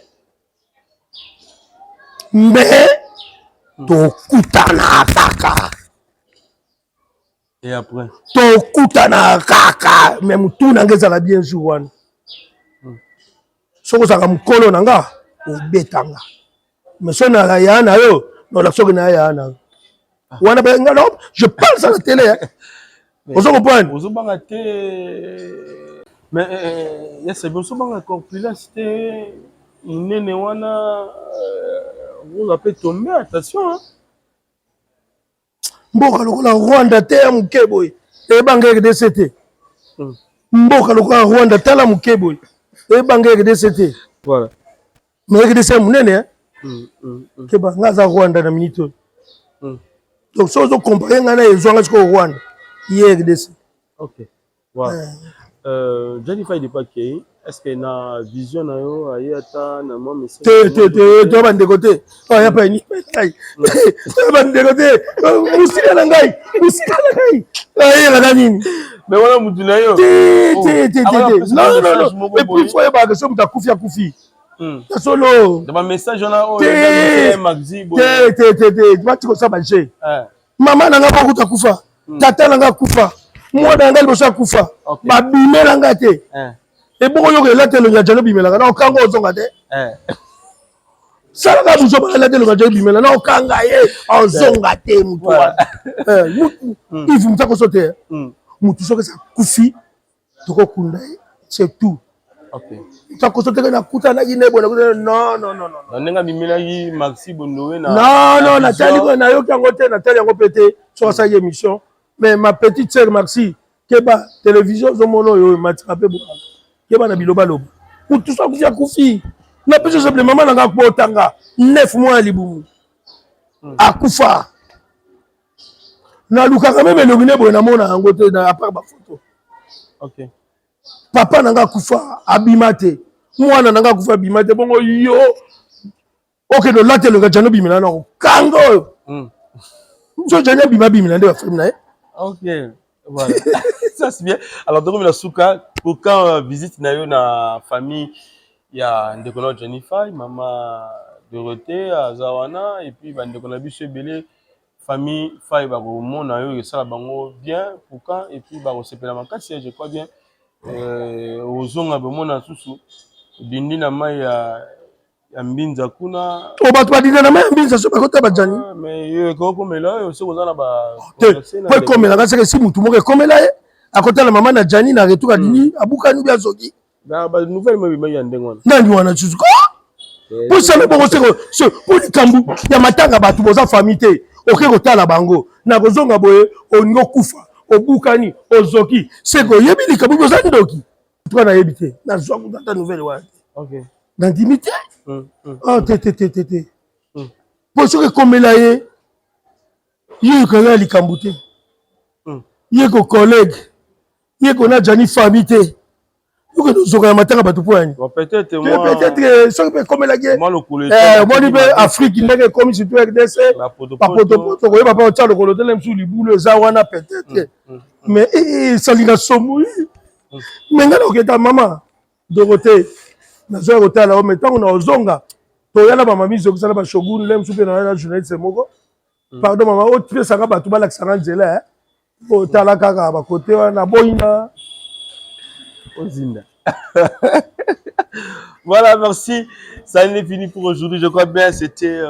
to kutana kaka. Et après to kutana kaka même tout nangeza la bien sûr wana. Soko saka mukolo nanga obetanga. Mais so na ya na yo no la soko na ya na. Wana ba ngalo je parle à la télé hein. Vous comprenez? Vous banga te mais yes bon so banga compilation c'était nene wana vous appelez tomber attention hein. Mboka lokola Rwanda te ya mukebo e banga RDC. Mboka lokola Rwanda tala mukebo e banga RDC. Voilà. Mais RDC munene hein. Ke banga za Rwanda na minute. Donc so zo comparer ngana ezwanga ko Rwanda hier RDC. OK. Voilà. Jennifer de Paquet, est-ce qu'il y a une vision na yo ayata na moi message? Te bande côté. Oh ya pa ni. Te bande côté. Musika na ngai. Ay la nini. Mais voilà mutu na yo. Non. Mais plus fois ba que so muta kufi. Ya solo. Dans message on a Maxi bo. Tu ko ça banché. Maman na nga ba kufa. Tata na nga kufa. Moi na nga bosa kufa. Ba bimela nga te. Et beaucoup de gens qui ont été là, ils ont été ça va vous avoir la télé au Bimela non kanga ye en zonga te mutu il faut me sauter mutu soke ça kufi toko kunda c'est tout. OK ça ko sauter na kuta na ine bona non nenga Bimela yi Maxi Bondowe na non Nathalie ko na yo kango te Nathalie yango pété sur sa émission mais ma petite sœur Maxi keba télévision zo mono yo matrape bo keba na biloba loba mutu soke kufi kufi na peso simple maman nanga kotanga 9 mois libumu akufa na lukaka même elongine boye na mona yango te na part ba photo. OK papa nanga kufa abimate mwana nanga kufa abimate bongo yo OK do latte le gajano bimina na kango so janya bimina nde ba frère na OK voilà ça c'est bien. Alors donc la souka pour quand visite na yo na famille il y a ndeko Jennifer, maman Dorothée, Azawana et puis ndeko na biso belé famille Faye ba ko mona yo et ça bango bien pour quand et puis ba ko sepela makasi je crois bien ozonga be mona susu dindi na mai ya mbinza kuna o ba to dindi na mai mbinza so ba ko ta bajani mais yo ko komela yo so kozana ba po komela ka se si mutu mo ke komela e akota la maman na Jani na retour dindi abuka ni bia zoki ba nouvelle me ya ndengwana nani wana tsuzu ko pour ça me bongo se pour likambu ya matanga batu boza famille te oke kotala bango na kozonga boye oningo kufa obukani ozoki seko yebi likambu boza ndoki toi na yebi te na zwa kutata nouvelle wa OK na intimité oh te pour ce que komela ye ye ko na likambu te ye ko collègue ye ko na Jani famille te vous que nous aurons matin à battre pour un. Peut-être ça peut comme la guerre. Moi le Afrique il n'est comme si tu es RDC. La poto oui papa on tient le colotel même sous les boules zawana peut-être. Mais ça lui a sommé. Maintenant que ta maman Dorothée na zo hôtel là mais tant on a ozonga to yana ba mami zo kusala ba shogun lem sous na journaliste moko. Pardon maman o tu ça ba tu ba la sanga nzela o tala kaka ba côté wana boyina Ozinda. Voilà, merci. Ça n'est fini pour aujourd'hui. Je crois bien c'était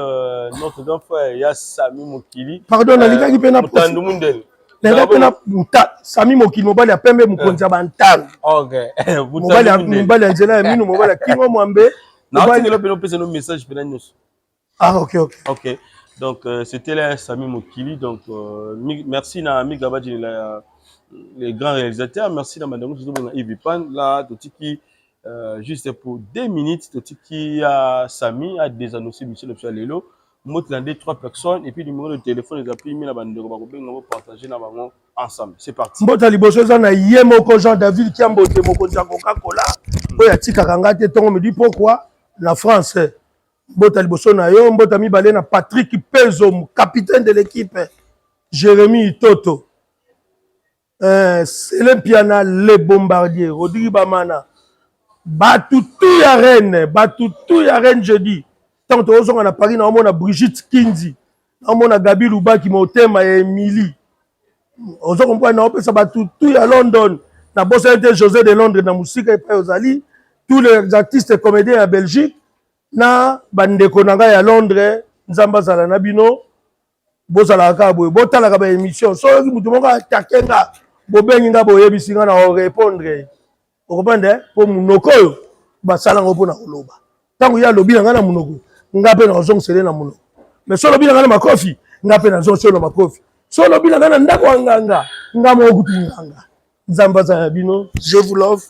notre grand frère Yassami Mokili. Pardon, nalinga kipena Mutandu Mundele. Sami Mokili mobali ya pembe mukonzi ya bantano. Okay. Mobali ya nzela ya minu mobali ya kingo mwambe. Message. Ah, ok. Ok. Donc, c'était là Sami Mokili. Donc, merci à Ami Gabadji, les grands réalisateurs. Merci à Madame Yves Pan. Là, qui juste pour 2 minutes, qui a Sami a désannoncé Michel Lelo. Moi, 3 personnes. Et puis, le numéro de téléphone, les applis, la bande de partager ensemble. C'est parti. Mbota liboso za na Yemoko Jean-David Kiambote mokonzi ya Coca-Cola. Oya tika kangate tongo me dit pourquoi la France. Mbota liboso na yo, mbota mibale na Patrick Pezo, capitaine de l'équipe. Jérémy Toto. Célène Piana, les bombardiers. Rodrigue Bamana. Batutu ya Rennes jeudi. Tant que on a Paris, on a Brigitte Kinzi. On a Gabi Loubaki Motema et Emily. On a compris na opesa batutu ya London. Na bossa était José de Londres na musika et Ozali. Tous les artistes et comédiens à Belgique. Na bandeko nanga ya Londres, Nzamba Zala Nabino. Bozala ka boy, botala ka ba émission. So ki mutu moko atakenga, bobengi nga boyebisinga na répondre. Vous comprenez? Pour munoko yo, basala ngo pona koloba. Tango ya lobi nga na munoko, nga pe na ozongsele na munoko. Mais so lobi nga na makofi, nga pe na ozongsele na makofi. So lobi nga na ndako nganga, nga mo okutu nganga. Nzamba Zala Nabino, je vous love.